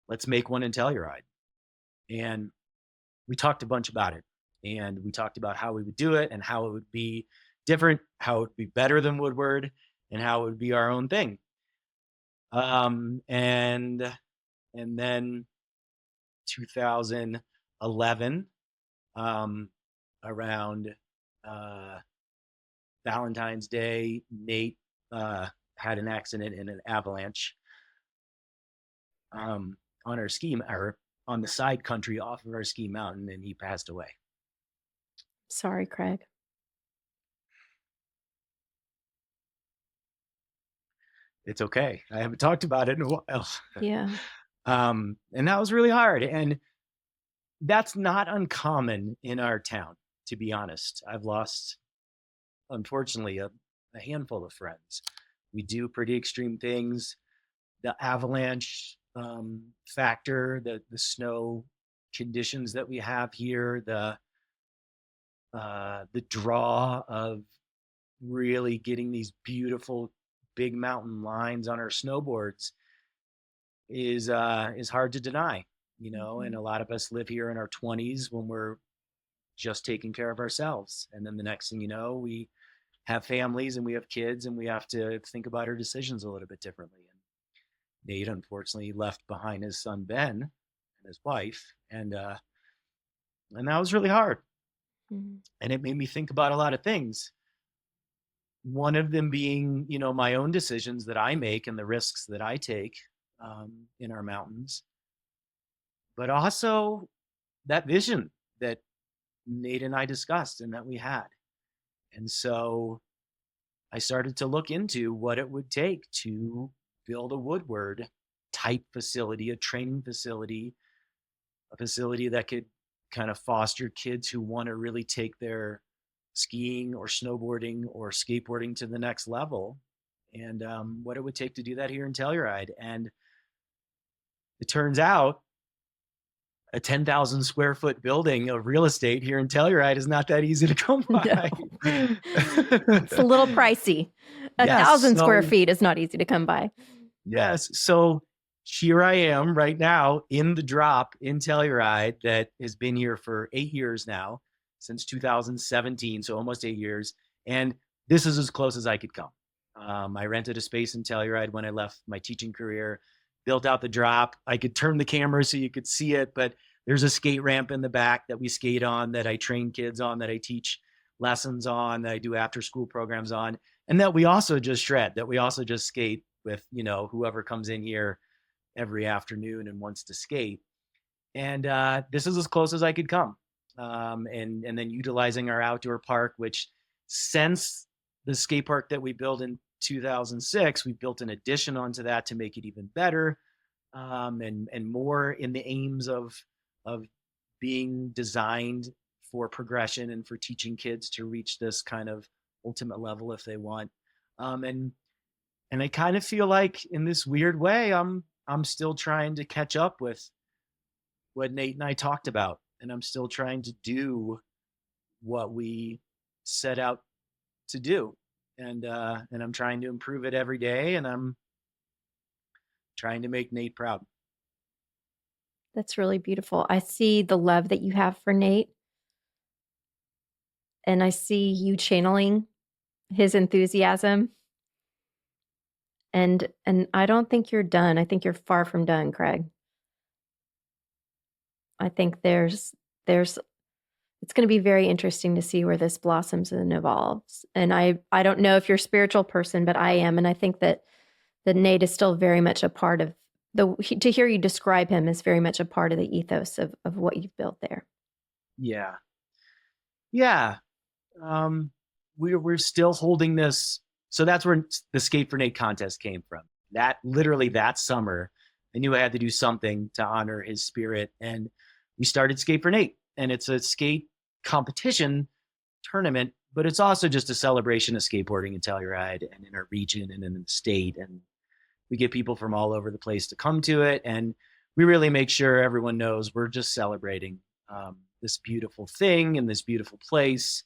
Let's make one in Telluride. And we talked a bunch about it. And we talked about how we would do it and how it would be different, how it would be better than Woodward, and how it would be our own thing. And then 2011, around Valentine's Day, Nate had an accident in an avalanche on our or on the side country off of our ski mountain, and he passed away. Sorry, Craig. It's okay. I haven't talked about it in a while. Yeah. And that was really hard. And that's not uncommon in our town, to be honest. I've lost, unfortunately, a handful of friends. We do pretty extreme things. The avalanche factor, the snow conditions that we have here, the draw of really getting these beautiful big mountain lines on our snowboards is hard to deny, and a lot of us live here in our 20s when we're just taking care of ourselves. And then the next thing you know, we have families and we have kids and we have to think about our decisions a little bit differently. And Nate unfortunately left behind his son, Ben, and his wife. And that was really hard. Mm. And it made me think about a lot of things. One of them being, my own decisions that I make and the risks that I take in our mountains, but also that vision that Nate and I discussed and that we had. And so I started to look into what it would take to build a Woodward type facility, a training facility, a facility that could kind of foster kids who want to really take their skiing or snowboarding or skateboarding to the next level, and what it would take to do that here in Telluride. And it turns out a 10,000 square foot building of real estate here in Telluride is not that easy to come by. No. It's a little pricey. A Yes. 1,000 square feet is not easy to come by. Yes. So here I am right now in the drop in Telluride that has been here for 8 years now, since 2017. So almost 8 years. And this is as close as I could come. I rented a space in Telluride when I left my teaching career, built out the drop. I could turn the camera so you could see it, but there's a skate ramp in the back that we skate on, that I train kids on, that I teach lessons on, that I do after school programs on, and that we also just shred, that we also just skate with, whoever comes in here every afternoon and wants to skate. And this is as close as I could come. And then utilizing our outdoor park, which since the skate park that we built in 2006, we built an addition onto that to make it even better, and more in the aims of being designed for progression and for teaching kids to reach this kind of ultimate level if they want. And I kind of feel like in this weird way, I'm still trying to catch up with what Nate and I talked about, and I'm still trying to do what we set out to do. And I'm trying to improve it every day, and I'm trying to make Nate proud. That's really beautiful. I see the love that you have for Nate, and I see you channeling his enthusiasm. And I don't think you're done. I think you're far from done, Craig. I think there's it's going to be very interesting to see where this blossoms and evolves. And I don't know if you're a spiritual person, but I am, and I think that Nate is still very much a part of to hear you describe him is very much a part of the ethos of what you've built there. Yeah. We're still holding this. So that's where the Skate for Nate contest came from. That literally that summer, I knew I had to do something to honor his spirit, and we started Skate for Nate. And it's a skate competition tournament, but it's also just a celebration of skateboarding in Telluride and in our region and in the state. And we get people from all over the place to come to it. And we really make sure everyone knows we're just celebrating this beautiful thing and this beautiful place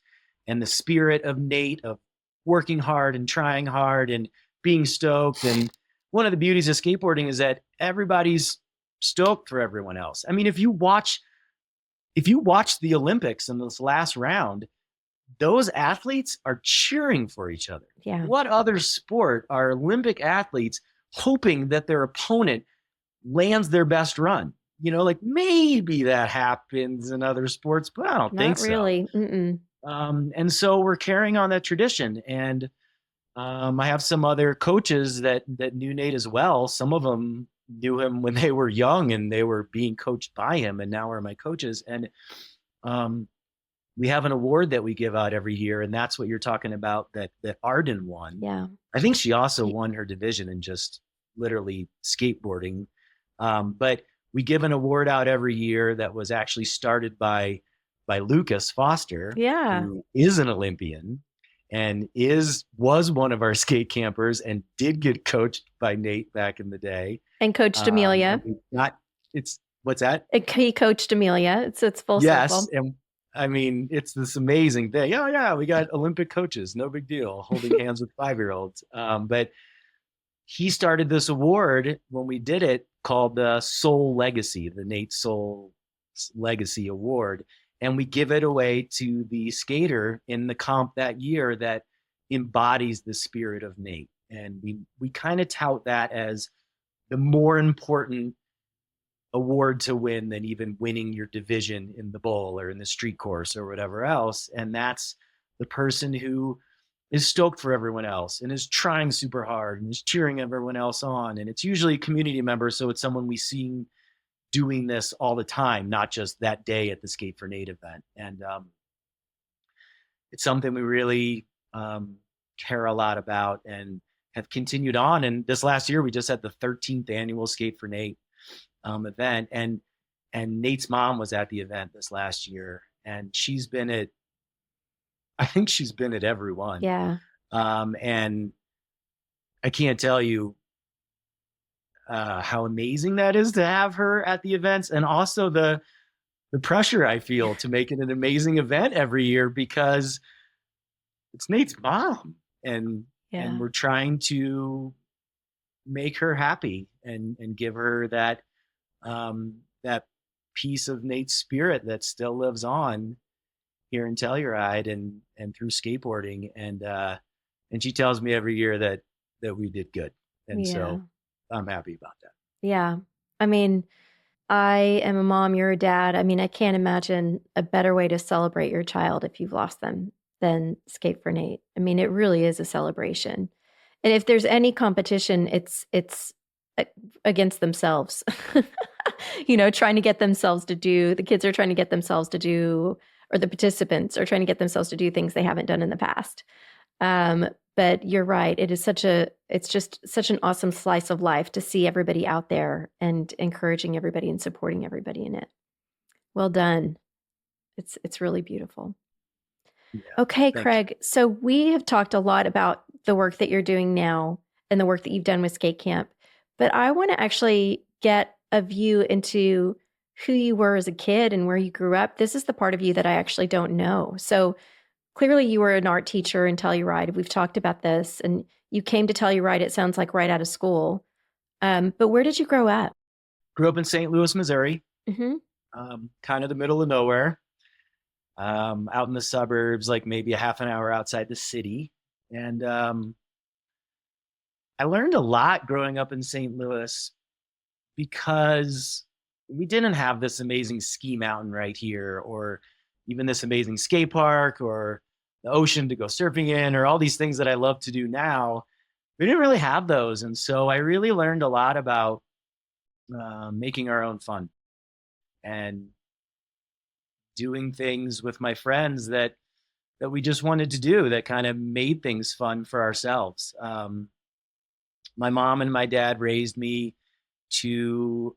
and the spirit of Nate, of working hard and trying hard and being stoked. And one of the beauties of skateboarding is that everybody's stoked for everyone else. I mean, if you watch the Olympics in this last round, those athletes are cheering for each other. Yeah. What other sport are Olympic athletes hoping that their opponent lands their best run? Like maybe that happens in other sports, but I don't think so. Not really. Mm-mm. And so we're carrying on that tradition. And I have some other coaches that knew Nate as well. Some of them knew him when they were young and they were being coached by him, and now are my coaches. And we have an award that we give out every year, and that's what you're talking about that Arden won. Yeah. I think she also won her division in just literally skateboarding. But we give an award out every year that was actually started by Lucas Foster, Yeah. who is an Olympian and was one of our skate campers and did get coached by Nate back in the day. And coached Amelia. What's that? He coached Amelia. It's full yes, circle. And I mean, it's this amazing thing. Oh yeah, we got Olympic coaches, no big deal, holding hands with 5-year-olds. But he started this award when we did it called the Soul Legacy, the Nate Soul Legacy Award. And we give it away to the skater in the comp that year that embodies the spirit of Nate. And we kind of tout that as the more important award to win than even winning your division in the bowl or in the street course or whatever else. And that's the person who is stoked for everyone else and is trying super hard and is cheering everyone else on. And it's usually a community member. So it's someone we see doing this all the time, not just that day at the Skate for Nate event. And it's something we really care a lot about and have continued on. And this last year, we just had the 13th annual Skate for Nate event. And Nate's mom was at the event this last year. And I think she's been at every one. Yeah. And I can't tell you how amazing that is to have her at the events, and also the pressure I feel to make it an amazing event every year because it's Nate's mom, and we're trying to make her happy and give her that that piece of Nate's spirit that still lives on here in Telluride and through skateboarding. And she tells me every year that we did good. And so I'm happy about that. Yeah. I mean, I am a mom, you're a dad. I mean, I can't imagine a better way to celebrate your child if you've lost them than Skate for Nate. I mean, it really is a celebration. And if there's any competition, it's against themselves. Trying to get themselves to do, the kids are trying to get themselves to do, or the participants are trying to get themselves to do things they haven't done in the past. But you're right. It's just such an awesome slice of life to see everybody out there and encouraging everybody and supporting everybody in it. Well done. It's really beautiful. Yeah, okay, Craig. You. So we have talked a lot about the work that you're doing now and the work that you've done with Skate Camp, but I want to actually get a view into who you were as a kid and where you grew up. This is the part of you that I actually don't know. So clearly you were an art teacher in Telluride. We've talked about this, and you came to Telluride, it sounds like, right out of school. But where did you grow up? Grew up in St. Louis, Missouri, kind of the middle of nowhere, out in the suburbs, like maybe a half an hour outside the city. And I learned a lot growing up in St. Louis because we didn't have this amazing ski mountain right here, or even this amazing skate park, or the ocean to go surfing in, or all these things that I love to do now. We didn't really have those. And so I really learned a lot about making our own fun and doing things with my friends that we just wanted to do, that kind of made things fun for ourselves. My mom and my dad raised me to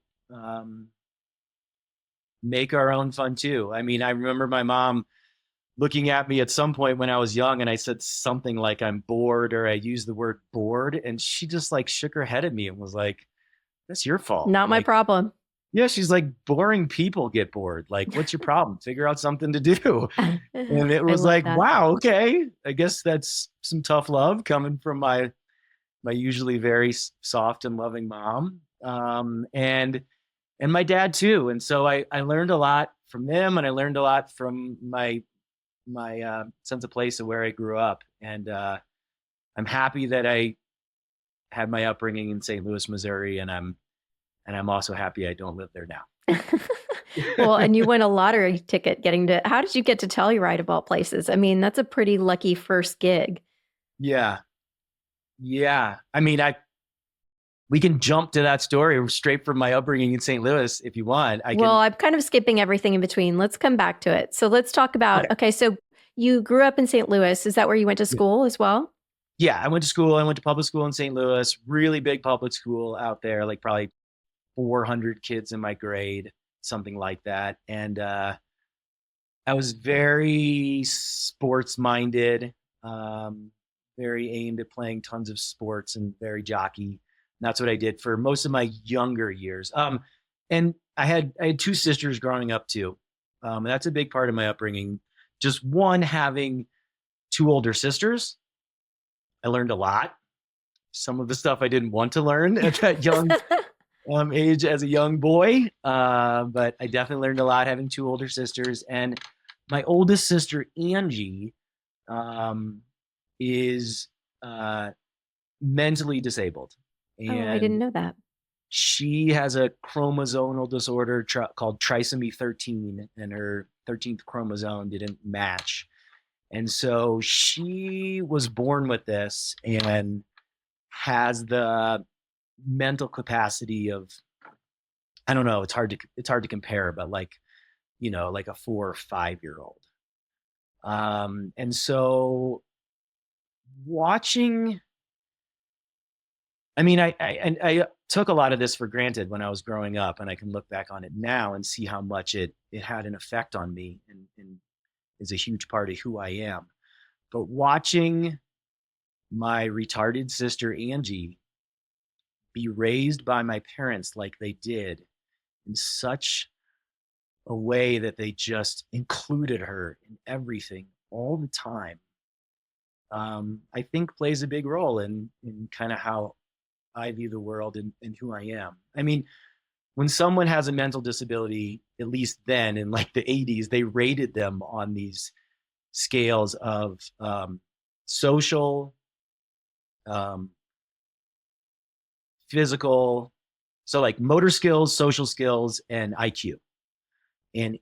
make our own fun too. I mean, I remember my mom looking at me at some point when I was young, and I said something like, I'm bored, or I used the word bored. And she just like shook her head at me and was like, that's your fault. Not my problem. Yeah. She's like, boring people get bored. Like, what's your problem? Figure out something to do. And it was like, wow, okay. I guess that's some tough love coming from my usually very soft and loving mom. And my dad too. And so I learned a lot from them, and I learned a lot from my sense of place of where I grew up. And I'm happy that I had my upbringing in St. Louis, Missouri, and I'm also happy I don't live there now. Well, and you won a lottery ticket how did you get to Telluride of all places? I mean, that's a pretty lucky first gig. Yeah. I mean, we can jump to that story straight from my upbringing in St. Louis if you want. I'm kind of skipping everything in between. Let's come back to it. So let's talk about, okay, so you grew up in St. Louis. Is that where you went to school as well? Yeah, I went to school. I went to public school in St. Louis, really big public school out there, like probably 400 kids in my grade, something like that. And I was very sports minded, very aimed at playing tons of sports, and very jockey. And that's what I did for most of my younger years. And I had two sisters growing up too. That's a big part of my upbringing. Just one, having two older sisters. I learned a lot. Some of the stuff I didn't want to learn at that young age as a young boy. But I definitely learned a lot having two older sisters. And my oldest sister, Angie, is mentally disabled. And I didn't know that. She has a chromosomal disorder called trisomy 13, and her 13th chromosome didn't match. And so she was born with this and has the mental capacity of, I don't know, it's hard to compare, but like, like a 4 or 5 year old. And so watching, I mean, I took a lot of this for granted when I was growing up, and I can look back on it now and see how much it had an effect on me, and is a huge part of who I am. But watching my retarded sister Angie be raised by my parents like they did, in such a way that they just included her in everything all the time, I think plays a big role in kind of how I view the world, and who I am. I mean, when someone has a mental disability, at least then in like the 80s, they rated them on these scales of social, um, physical, so like motor skills, social skills, and IQ. And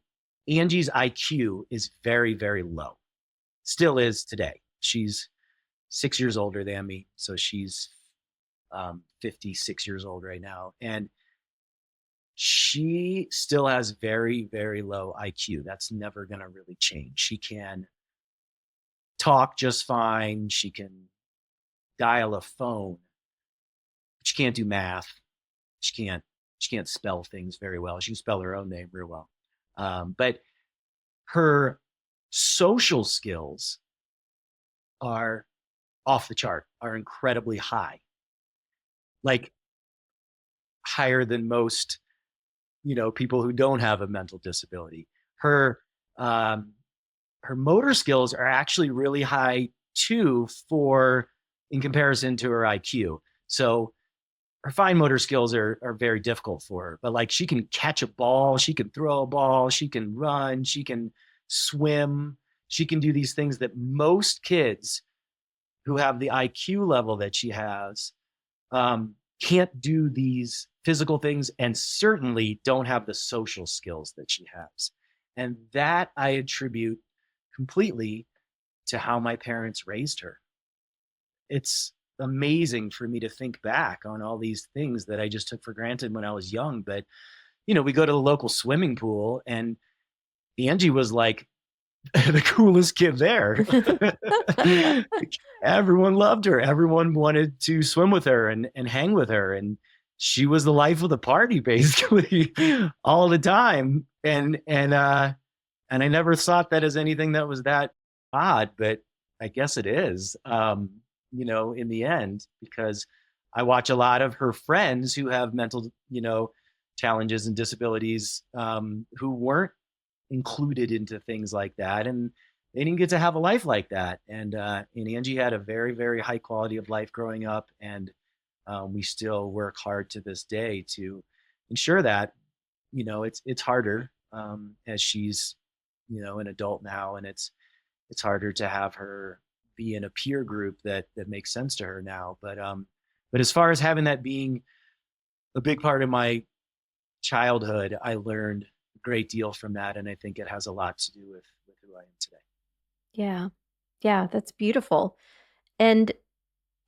Angie's IQ is very, very low. Still is today. She's 6 years older than me, so she's 56 years old right now, and she still has very, very low IQ. That's never going to really change. She can talk just fine. She can dial a phone. She can't do math. She can't spell things very well. She can spell her own name real well. But her social skills are off the chart, are incredibly high, like higher than most, people who don't have a mental disability. Her um, her motor skills are actually really high too, for in comparison to her IQ. So her fine motor skills are very difficult for her, but like she can catch a ball, she can throw a ball, she can run, she can swim, she can do these things that most kids who have the IQ level that she has can't do, these physical things, and certainly don't have the social skills that she has. And that I attribute completely to how my parents raised her. It's amazing for me to think back on all these things that I just took for granted when I was young. But, we go to the local swimming pool, and Angie was like the coolest kid there. Everyone loved her. Everyone wanted to swim with her and hang with her. And she was the life of the party basically all the time. And I never thought that as anything that was that odd, but I guess it is, in the end, because I watch a lot of her friends who have mental, challenges and disabilities, who weren't included into things like that, and they didn't get to have a life like that. And Angie had a very, very high quality of life growing up, and we still work hard to this day to ensure that. It's harder, as she's an adult now, and it's harder to have her be in a peer group that makes sense to her now. But as far as having that being a big part of my childhood, I learned a great deal from that, and I think it has a lot to do with who I am today. Yeah. Yeah, that's beautiful. And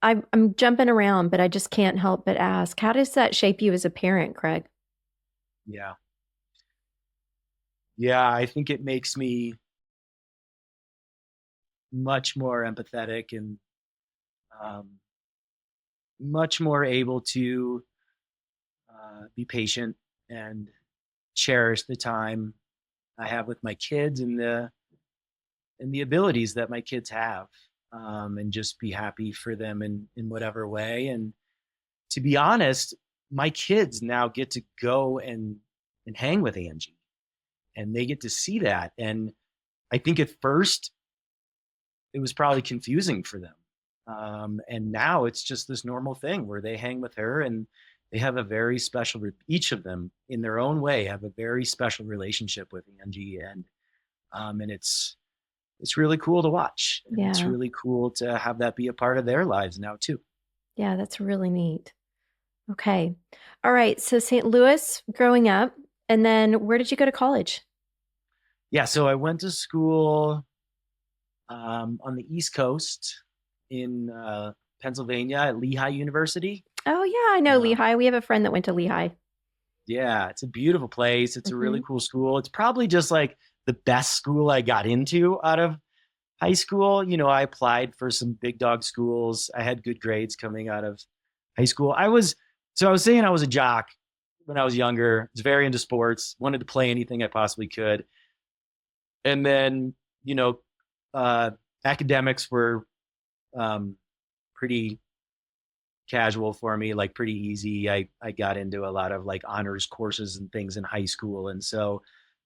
I'm jumping around, but I just can't help but ask, how does that shape you as a parent, Craig? Yeah. Yeah, I think it makes me much more empathetic, and um, much more able to be patient and cherish the time I have with my kids, and the abilities that my kids have, and just be happy for them in whatever way. And to be honest, my kids now get to go and hang with Angie, and they get to see that. And I think at first it was probably confusing for them. And now it's just this normal thing where they hang with her, and they have a very special, each of them in their own way have a very special relationship with Angie. And it's really cool to watch. And it's Yeah. really cool to have that be a part of their lives now too. Yeah, that's really neat. Okay. All right. So St. Louis growing up, and then where did you go to college? Yeah, so I went to school on the East Coast in Pennsylvania at Lehigh University. Oh, yeah, I know Uh, Lehigh. We have a friend that went to Lehigh. yeah, it's a beautiful place. It's a Hmm. really cool school. It's probably just like the best school I got into out of high school. I applied for some big dog schools. I had good grades coming out of high school. I was saying I was a jock when I was younger. Was very into sports, wanted to play anything I possibly could. And then, you know, uh, academics were um, pretty casual for me, like pretty easy. I got into a lot of like honors courses and things in high school, and so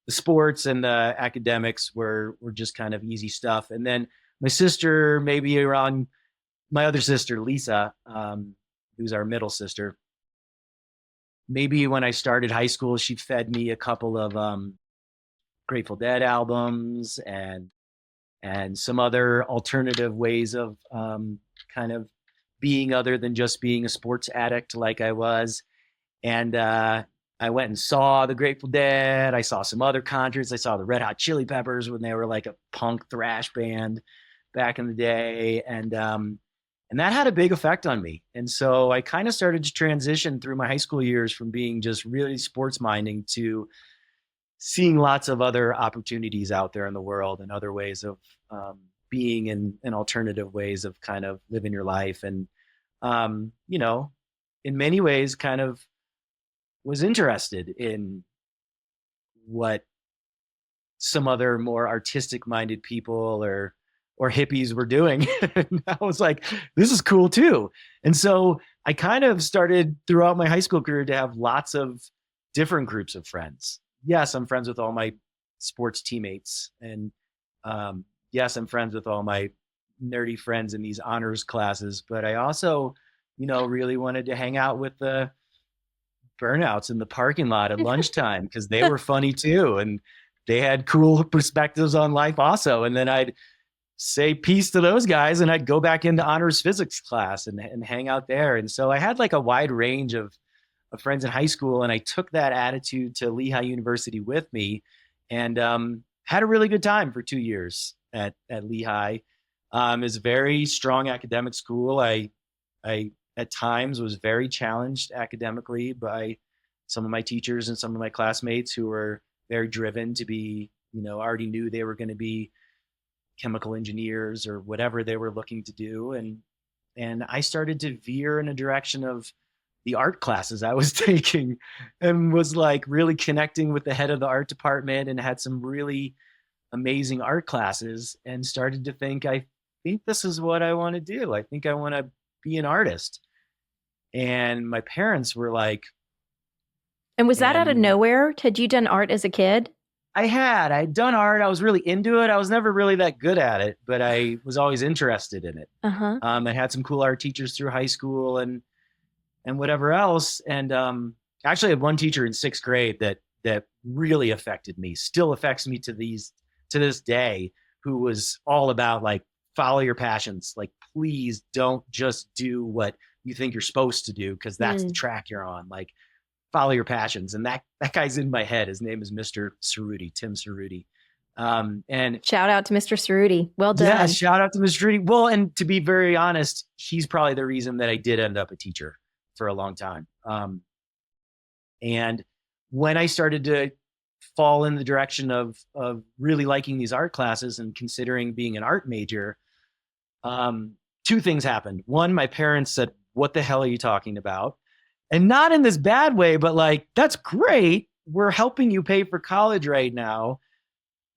the sports and the academics were just kind of easy stuff. And then my sister, maybe around my other sister Lisa, who's our middle sister, maybe when I started high school, she fed me a couple of Grateful Dead albums and some other alternative ways of kind of being other than just being a sports addict like I was. And I went and saw the Grateful Dead. I saw some other concerts. I saw the Red Hot Chili Peppers when they were like a punk thrash band back in the day. And that had a big effect on me. And so I kind of started to transition through my high school years from being just really sports minding to seeing lots of other opportunities out there in the world and other ways of being and alternative ways of kind of living your life. And, you know, in many ways, kind of was interested in what some other more artistic minded people or hippies were doing. And I was like, this is cool too. And so I kind of started throughout my high school career to have lots of different groups of friends. Yes, I'm friends with all my sports teammates. And yes, I'm friends with all my nerdy friends in these honors classes. But I also, really wanted to hang out with the burnouts in the parking lot at lunchtime because they were funny too. And they had cool perspectives on life also. And then I'd say peace to those guys and I'd go back into honors physics class and hang out there. And so I had like a wide range of friends in high school. And I took that attitude to Lehigh University with me and had a really good time for 2 years at Lehigh. It's a very strong academic school. I at times was very challenged academically by some of my teachers and some of my classmates who were very driven to be, already knew they were going to be chemical engineers or whatever they were looking to do. And I started to veer in a direction of the art classes I was taking and was like really connecting with the head of the art department and had some really amazing art classes and started to think, I think this is what I want to do. I think I want to be an artist. And my parents were like, And was that out of and nowhere? Had you done art as a kid? I'd done art. I was really into it. I was never really that good at it, but I was always interested in it. Uh-huh. I had some cool art teachers through high school and whatever else. And actually had one teacher in sixth grade that really affected me, still affects me to this day, who was all about like follow your passions. Like, please don't just do what you think you're supposed to do because that's the Mm. track you're on. Like, follow your passions. And that guy's in my head. His name is Mr. Cerruti, Tim Cerruti. And Shout out to Mr. Cerruti. Well yeah, done. shout out to Mr. Cerruti. Well, and to be very honest, he's probably the reason that I did end up a teacher for a long time. And when I started to fall in the direction of really liking these art classes and considering being an art major, two things happened. One, my parents said, "What the hell are you talking about?" And not in this bad way, but like, that's great. We're helping you pay for college right now.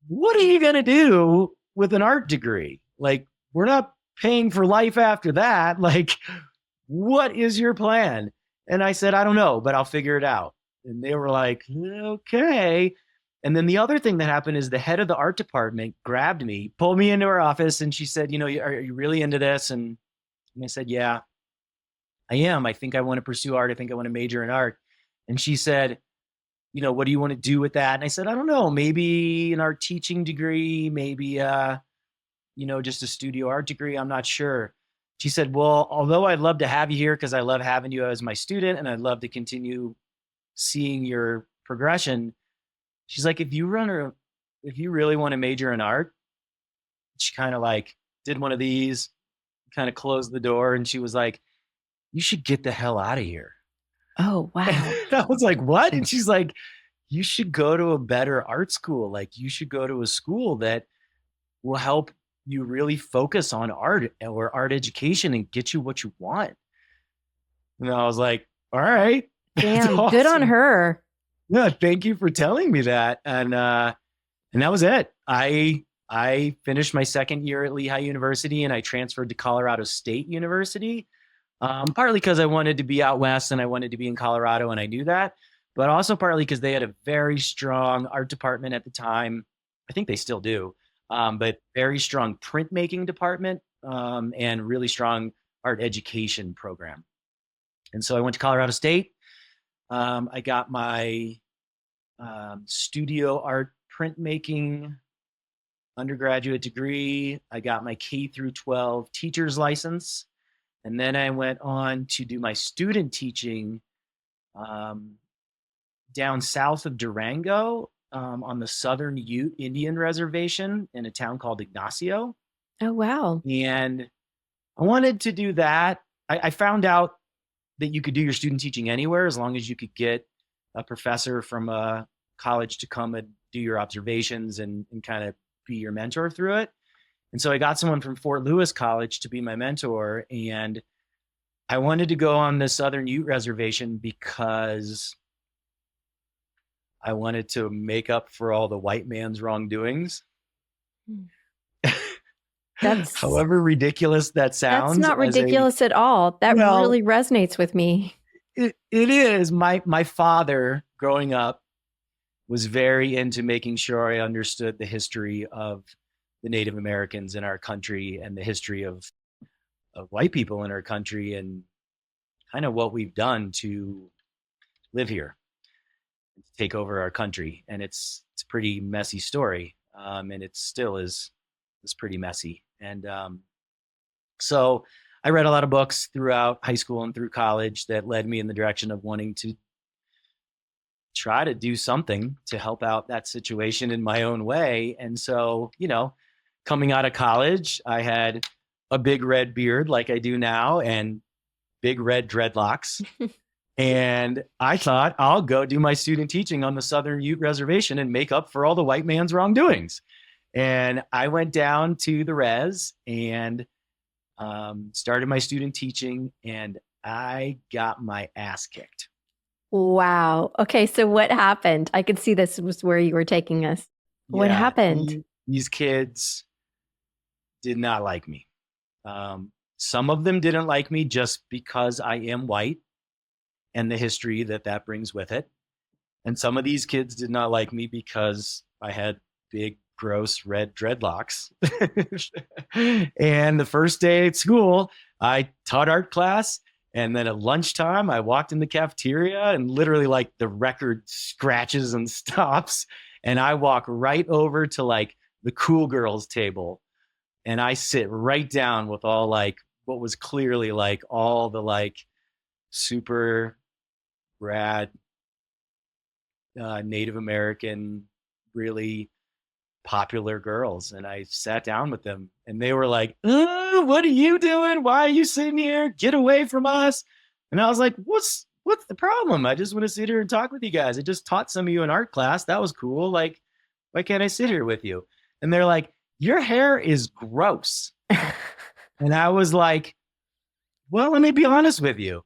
What are you going to do with an art degree? Like, we're not paying for life after that. Like, what is your plan? And I said, I don't know, but I'll figure it out. And they were like, okay. And then the other thing that happened is the head of the art department grabbed me, pulled me into her office, and she said, are you really into this? And I said, yeah, I am. I think I want to pursue art. I think I want to major in art. And she said, what do you want to do with that? And I said, I don't know, maybe an art teaching degree, maybe, just a studio art degree. I'm not sure. she said, well, although I'd love to have you here because I love having you as my student and I'd love to continue seeing your progression. She's like, if you really want to major in art, she kind of like did one of these, kind of closed the door, and she was like, you should get the hell out of here. Oh, wow. I was like, what? And she's like, you should go to a better art school. Like, you should go to a school that will help you really focus on art or art education and get you what you want. And I was like, all right. Damn, Awesome. good on her. Yeah, thank you for telling me that. And that was it. I finished my second year at Lehigh University and I transferred to Colorado State University. Partly because I wanted to be out west and I wanted to be in Colorado and I knew that, but also partly because they had a very strong art department at the time. I think they still do, but very strong printmaking department and really strong art education program. And so I went to Colorado State. I got my studio art printmaking undergraduate degree. I got my K through 12 teacher's license. And then I went on to do my student teaching down south of Durango on the Southern Ute Indian Reservation in a town called Ignacio. Oh, wow. And I wanted to do that. I found out that you could do your student teaching anywhere as long as you could get a professor from a college to come and do your observations and kind of be your mentor through it. And so I got someone from Fort Lewis College to be my mentor. And I wanted to go on the Southern Ute Reservation because I wanted to make up for all the white man's wrongdoings. That's however ridiculous that sounds. That's not ridiculous at all. That really resonates with me. It is. My father growing up was very into making sure I understood the history of the Native Americans in our country and the history of white people in our country and kind of what we've done to live here, to take over our country. And it's a pretty messy story. And it still is pretty messy. And so I read a lot of books throughout high school and through college that led me in the direction of wanting to try to do something to help out that situation in my own way. And so, coming out of college, I had a big red beard like I do now and big red dreadlocks. And I thought I'll go do my student teaching on the Southern Ute Reservation and make up for all the white man's wrongdoings. And I went down to the res and started my student teaching, and I got my ass kicked. Wow. Okay, so what happened? I could see this was where you were taking us. What happened? These kids did not like me. Some of them didn't like me just because I am white and the history that brings with it. And some of these kids did not like me because I had big, gross red dreadlocks. And the first day at school, I taught art class. And then at lunchtime, I walked in the cafeteria and literally like the record scratches and stops. And I walk right over to like the cool girls table. And I sit right down with all like what was clearly like all the like super rad Native American, really popular girls. And I sat down with them and they were like, what are you doing? Why are you sitting here? Get away from us. And I was like, what's the problem? I just want to sit here and talk with you guys. I just taught some of you in art class. That was cool. Like, why can't I sit here with you? And they're like, your hair is gross. And I was like, well, let me be honest with you.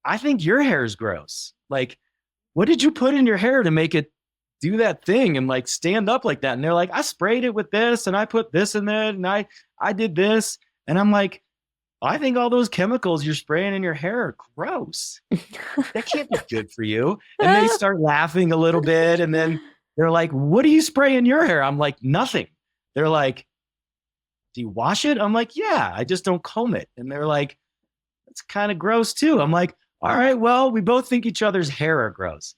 I think your hair is gross. Like, what did you put in your hair to make it do that thing and like stand up like that? And they're like, I sprayed it with this and I put this in it and I did this. And I'm like, I think all those chemicals you're spraying in your hair are gross. That can't be good for you. And they start laughing a little bit. And then they're like, what do you spray in your hair? I'm like, nothing. They're like, do you wash it? I'm like, yeah, I just don't comb it. And they're like, that's kind of gross too. I'm like, all right, well, we both think each other's hair are gross.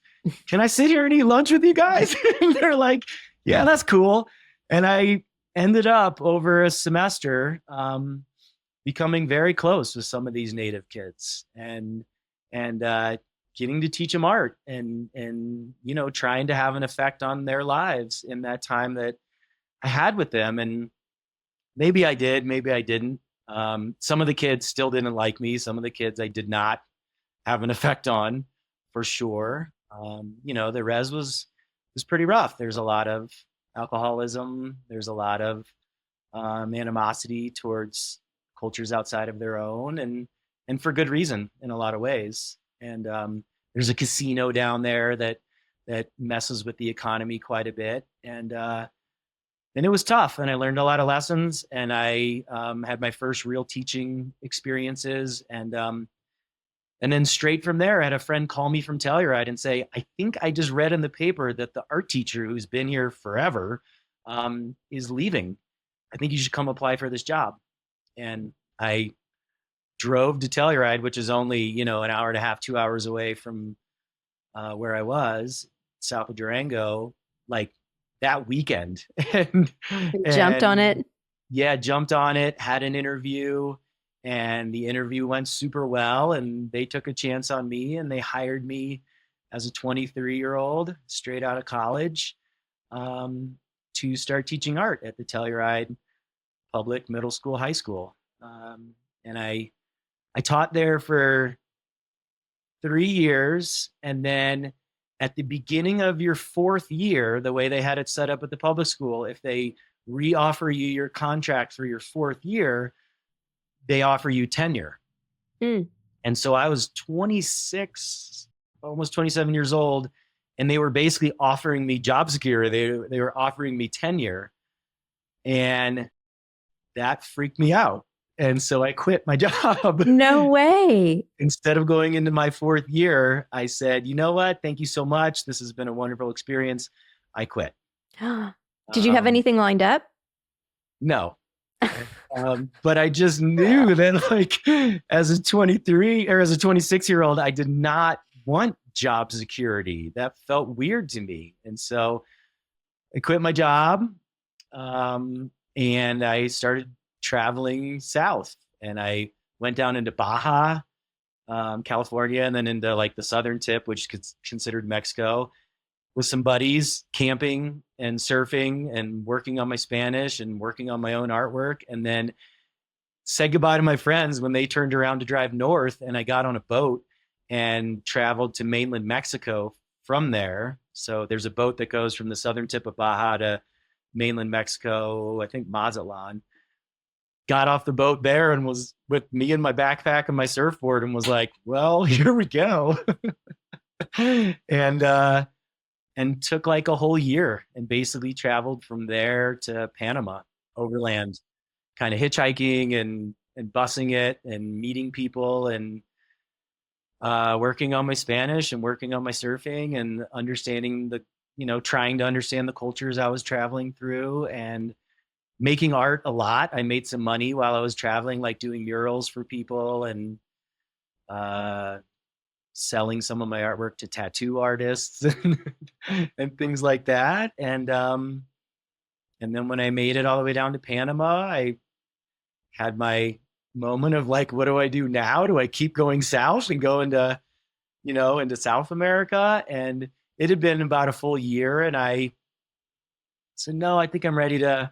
Can I sit here and eat lunch with you guys? And they're like, yeah, that's cool. And I ended up over a semester becoming very close with some of these native kids, and getting to teach them art, and trying to have an effect on their lives in that time that I had with them. And maybe I did, maybe I didn't. Some of the kids still didn't like me. Some of the kids I did not have an effect on, for sure. The res was pretty rough. There's a lot of alcoholism. There's a lot of animosity towards cultures outside of their own, and for good reason in a lot of ways. And there's a casino down there that messes with the economy quite a bit, and it was tough. And I learned a lot of lessons, and I had my first real teaching experiences, and then straight from there, I had a friend call me from Telluride and say, I think I just read in the paper that the art teacher who's been here forever is leaving. I think you should come apply for this job. And I drove to Telluride, which is only, an hour and a half, 2 hours away from where I was, south of Durango, like that weekend. and, Jumped on and it. yeah, jumped on it, had an interview, and the interview went super well. And they took a chance on me, and they hired me as a 23-year-old straight out of college to start teaching art at the Telluride Public Middle School, High School. And I taught there for 3 years. And then at the beginning of your fourth year, the way they had it set up at the public school, if they reoffer you your contract for your fourth year, they offer you tenure. Mm. And so I was 26, almost 27 years old, and they were basically offering me job security. They were offering me tenure, and that freaked me out. And so I quit my job. No way. Instead of going into my fourth year, I said, you know what? Thank you so much. This has been a wonderful experience. I quit. Did you have anything lined up? No. But I just knew that, like, as a 23 or as a 26-year-old, I did not want job security. That felt weird to me. And so I quit my job, and I started traveling south, and I went down into Baja, California, and then into like the southern tip, which is considered Mexico, with some buddies, camping and surfing and working on my Spanish and working on my own artwork. And then said goodbye to my friends when they turned around to drive north, and I got on a boat and traveled to mainland Mexico from there. So there's a boat that goes from the southern tip of Baja to mainland Mexico, I think Mazatlan. Got off the boat there and was with me and my backpack and my surfboard, and was like, well, here we go. and took like a whole year and basically traveled from there to Panama overland, kind of hitchhiking and busing it and meeting people, and working on my Spanish and working on my surfing and understanding trying to understand the cultures I was traveling through, and making art a lot. I made some money while I was traveling, like doing murals for people, and selling some of my artwork to tattoo artists and things like that. And then when I made it all the way down to Panama, I had my moment of like, what do I do now? Do I keep going south and go into South America? And it had been about a full year, and I said, no, I think I'm ready to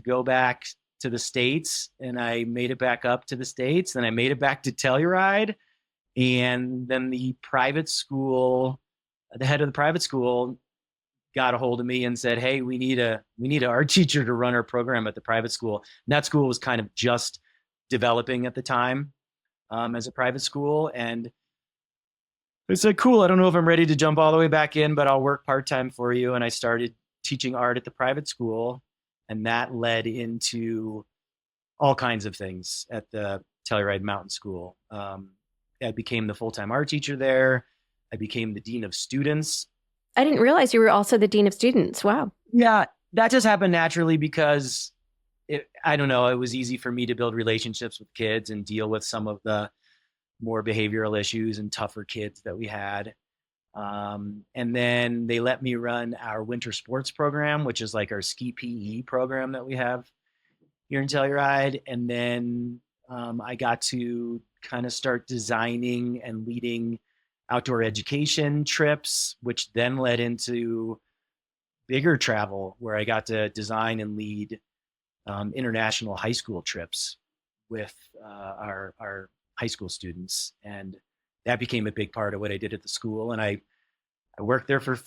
go back to the States. And I made it back up to the States. Then I made it back to Telluride. And then the head of the private school got a hold of me and said, hey, we need an art teacher to run our program at the private school. And that school was kind of just developing at the time, as a private school. And I said, cool, I don't know if I'm ready to jump all the way back in, but I'll work part-time for you. And I started teaching art at the private school. And that led into all kinds of things at the Telluride Mountain School. I became the full-time art teacher there. I became the dean of students. I didn't realize you were also the dean of students. Wow. Yeah, that just happened naturally because I don't know, it was easy for me to build relationships with kids and deal with some of the more behavioral issues and tougher kids that we had. And then they let me run our winter sports program, which is like our ski PE program that we have here in Telluride. And then I got to kind of start designing and leading outdoor education trips, which then led into bigger travel where I got to design and lead international high school trips with our high school students. And that became a big part of what I did at the school. And I worked there for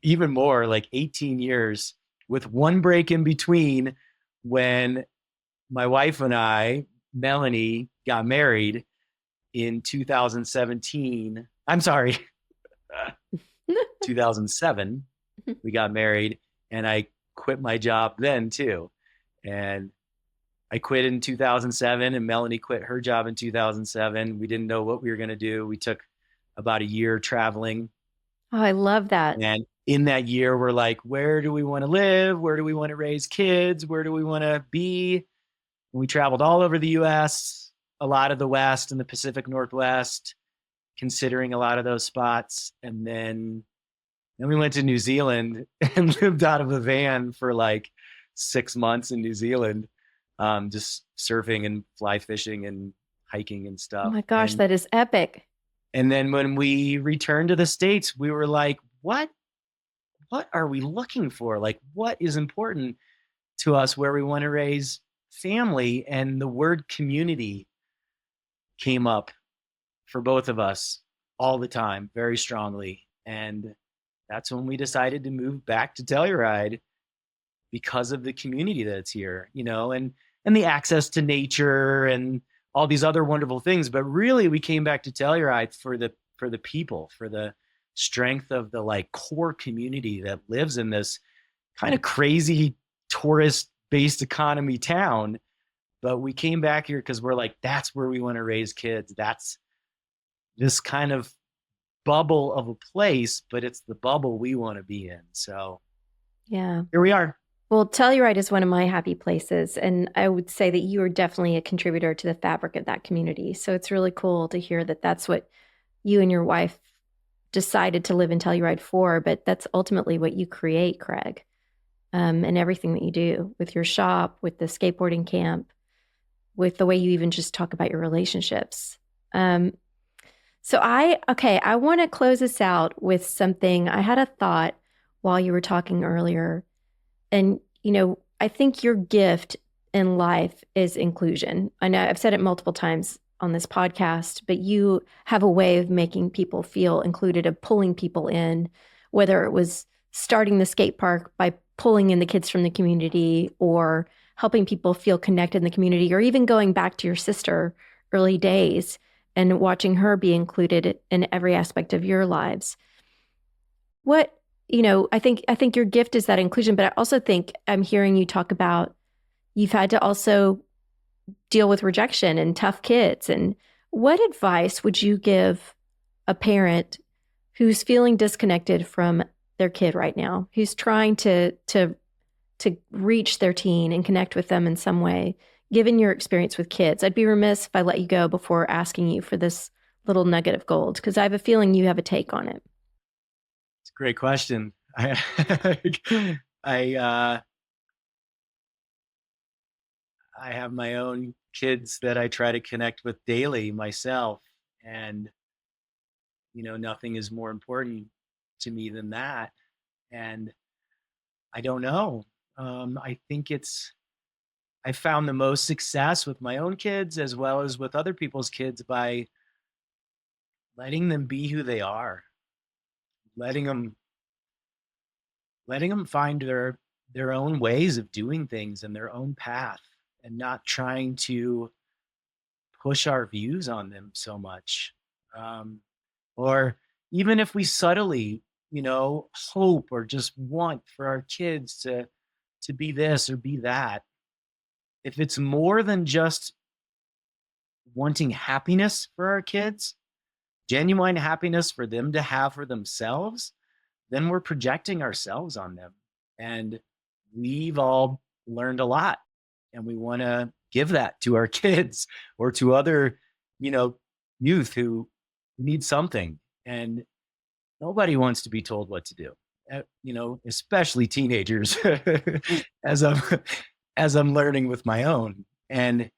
even more, like 18 years, with one break in between when my wife and I, Melanie, got married in 2017. I'm sorry, 2007. We got married, and I quit my job then too. And I quit in 2007, and Melanie quit her job in 2007. We didn't know what we were going to do. We took about a year traveling. Oh, I love that. And in that year, we're like, where do we want to live? Where do we want to raise kids? Where do we want to be? And we traveled all over the US, a lot of the West and the Pacific Northwest, considering a lot of those spots. And then we went to New Zealand and lived out of a van for like 6 months in New Zealand, just surfing and fly fishing and hiking and Oh stuff. my gosh, that is epic. And then when we returned to the States, we were like, what are we looking for? Like, what is important to us where we want to raise family? And the word community came up for both of us all the time, very strongly. And that's when we decided to move back to Telluride because of the community that's here, and the access to nature and all these other wonderful things. But really, we came back to Telluride for the people, for the strength of the like core community that lives in this kind of crazy tourist based economy town. But we came back here because we're like, that's where we want to raise kids. That's this kind of bubble of a place, but it's the bubble we want to be in. So Yeah. here we are. Well, Telluride is one of my happy places, and I would say that you are definitely a contributor to the fabric of that community. So it's really cool to hear that that's what you and your wife decided to live in Telluride for, but that's ultimately what you create, Craig, and everything that you do with your shop, with the skateboarding camp, with the way you even just talk about your relationships. I want to close this out with something. I had a thought while you were talking earlier. And, I think your gift in life is inclusion. I know I've said it multiple times on this podcast, but you have a way of making people feel included, of pulling people in, whether it was starting the skate park by pulling in the kids from the community or helping people feel connected in the community, or even going back to your sister early days and watching her be included in every aspect of your lives. I think your gift is that inclusion, but I also think I'm hearing you talk about you've had to also deal with rejection and tough kids. And what advice would you give a parent who's feeling disconnected from their kid right now, who's trying to reach their teen and connect with them in some way, given your experience with kids? I'd be remiss if I let you go before asking you for this little nugget of gold, because I have a feeling you have a take on it. It's a great question. I have my own kids that I try to connect with daily myself, and nothing is more important to me than that. And I don't know. I think I found the most success with my own kids as well as with other people's kids by letting them be who they are, letting them find their own ways of doing things and their own path, and not trying to push our views on them so much. Or even if we subtly, hope or just want for our kids to be this or be that, if it's more than just wanting happiness for our kids, genuine happiness for them to have for themselves, then we're projecting ourselves on them. And we've all learned a lot, and we want to give that to our kids or to other, youth who need something. And nobody wants to be told what to do, especially teenagers. as I'm as I'm learning with my own. And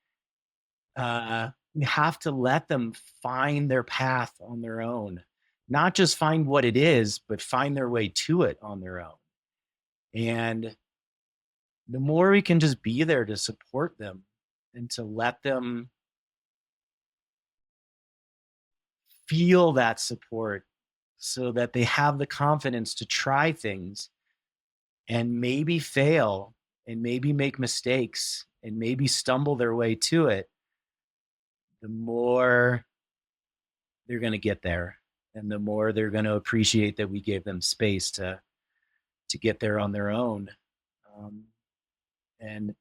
you have to let them find their path on their own, not just find what it is, but find their way to it on their own. And the more we can just be there to support them and to let them feel that support so that they have the confidence to try things and maybe fail and maybe make mistakes and maybe stumble their way to it, the more they're going to get there and the more they're going to appreciate that we gave them space to get there on their own. Um, and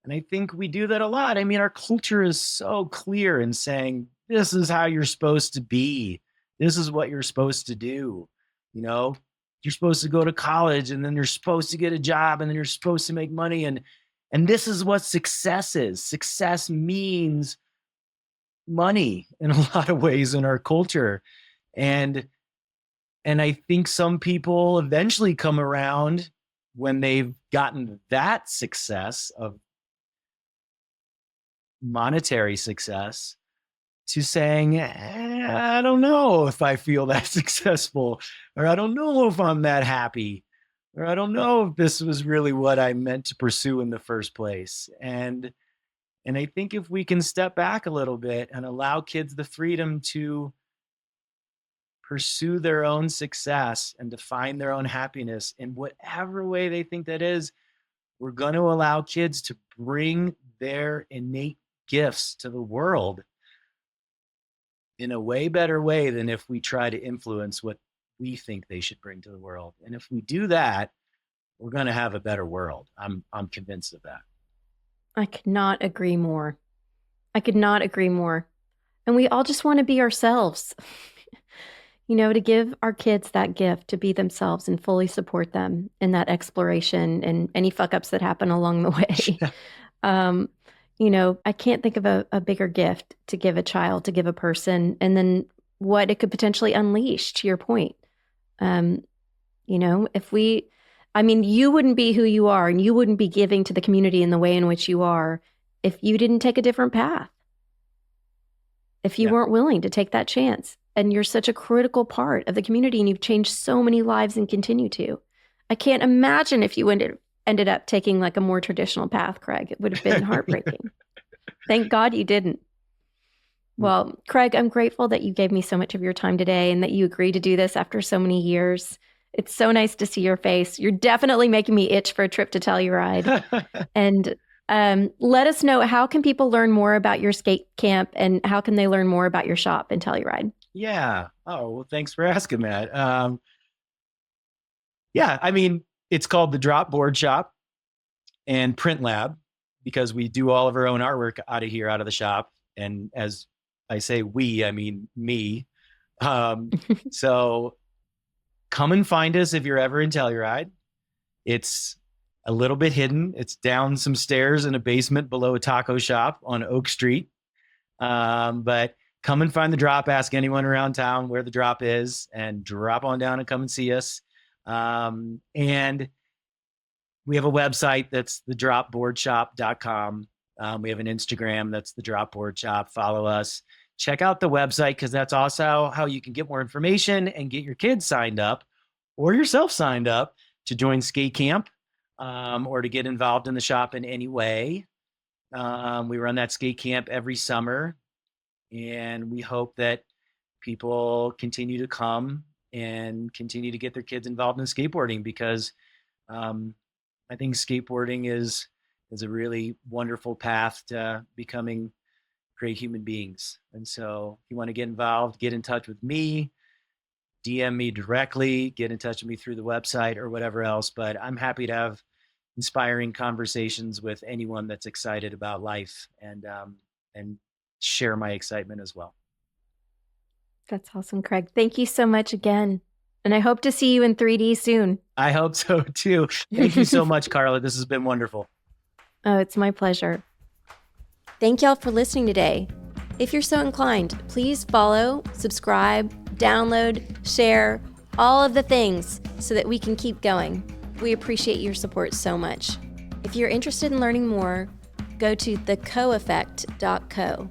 I think we do that a lot. I mean, our culture is so clear in saying, this is how you're supposed to be. This is what you're supposed to do. You know, you're supposed to go to college and then you're supposed to get a job and then you're supposed to make money. And this is what success is. Success means money in a lot of ways in our culture. And I think some people eventually come around when they've gotten that success of monetary success to saying, I don't know if I feel that successful, or I don't know if I'm that happy, or I don't know if this was really what I meant to pursue in the first place. And I think if we can step back a little bit and allow kids the freedom to pursue their own success and to find their own happiness in whatever way they think that is, we're going to allow kids to bring their innate gifts to the world in a way better way than if we try to influence what we think they should bring to the world. And if we do that, we're going to have a better world. I'm convinced of that. I could not agree more. I could not agree more. And we all just want to be ourselves. You know, to give our kids that gift to be themselves and fully support them in that exploration and any fuck ups that happen along the way. You know, I can't think of a bigger gift to give a child, to give a person, and then what it could potentially unleash, to your point. You know, you wouldn't be who you are and you wouldn't be giving to the community in the way in which you are if you didn't take a different path, if you weren't willing to take that chance. And you're such a critical part of the community and you've changed so many lives and continue to. I can't imagine if you ended up taking like a more traditional path, Craig. It would have been heartbreaking. Thank God you didn't. Well, Craig, I'm grateful that you gave me so much of your time today and that you agreed to do this after so many years. It's so nice to see your face. You're definitely making me itch for a trip to Telluride. And let us know, how can people learn more about your skate camp and how can they learn more about your shop in Telluride? Yeah. Oh, well, thanks for asking that. Yeah, I mean, it's called the Dropboard Shop and Print Lab because we do all of our own artwork out of the shop. And as I say we, I mean me. So come and find us if you're ever in Telluride. It's a little bit hidden. It's down some stairs in a basement below a taco shop on Oak Street. But come and find the drop. Ask anyone around town where the drop is and drop on down and come and see us. And we have a website that's thedropboardshop.com. We have an Instagram that's the Dropboard Shop. Follow us. Check out the website because that's also how you can get more information and get your kids signed up or yourself signed up to join skate camp or to get involved in the shop in any way. We run that skate camp every summer. And we hope that people continue to come and continue to get their kids involved in skateboarding because I think skateboarding is a really wonderful path to becoming great human beings. And so if you want to get involved, get in touch with me, DM me directly, get in touch with me through the website or whatever else. But I'm happy to have inspiring conversations with anyone that's excited about life and share my excitement as well. That's awesome, Craig. Thank you so much again. And I hope to see you in 3D soon. I hope so too. Thank you so much, Carla. This has been wonderful. Oh, it's my pleasure. Thank y'all for listening today. If you're so inclined, please follow, subscribe, download, share, all of the things so that we can keep going. We appreciate your support so much. If you're interested in learning more, go to thecoeffect.co.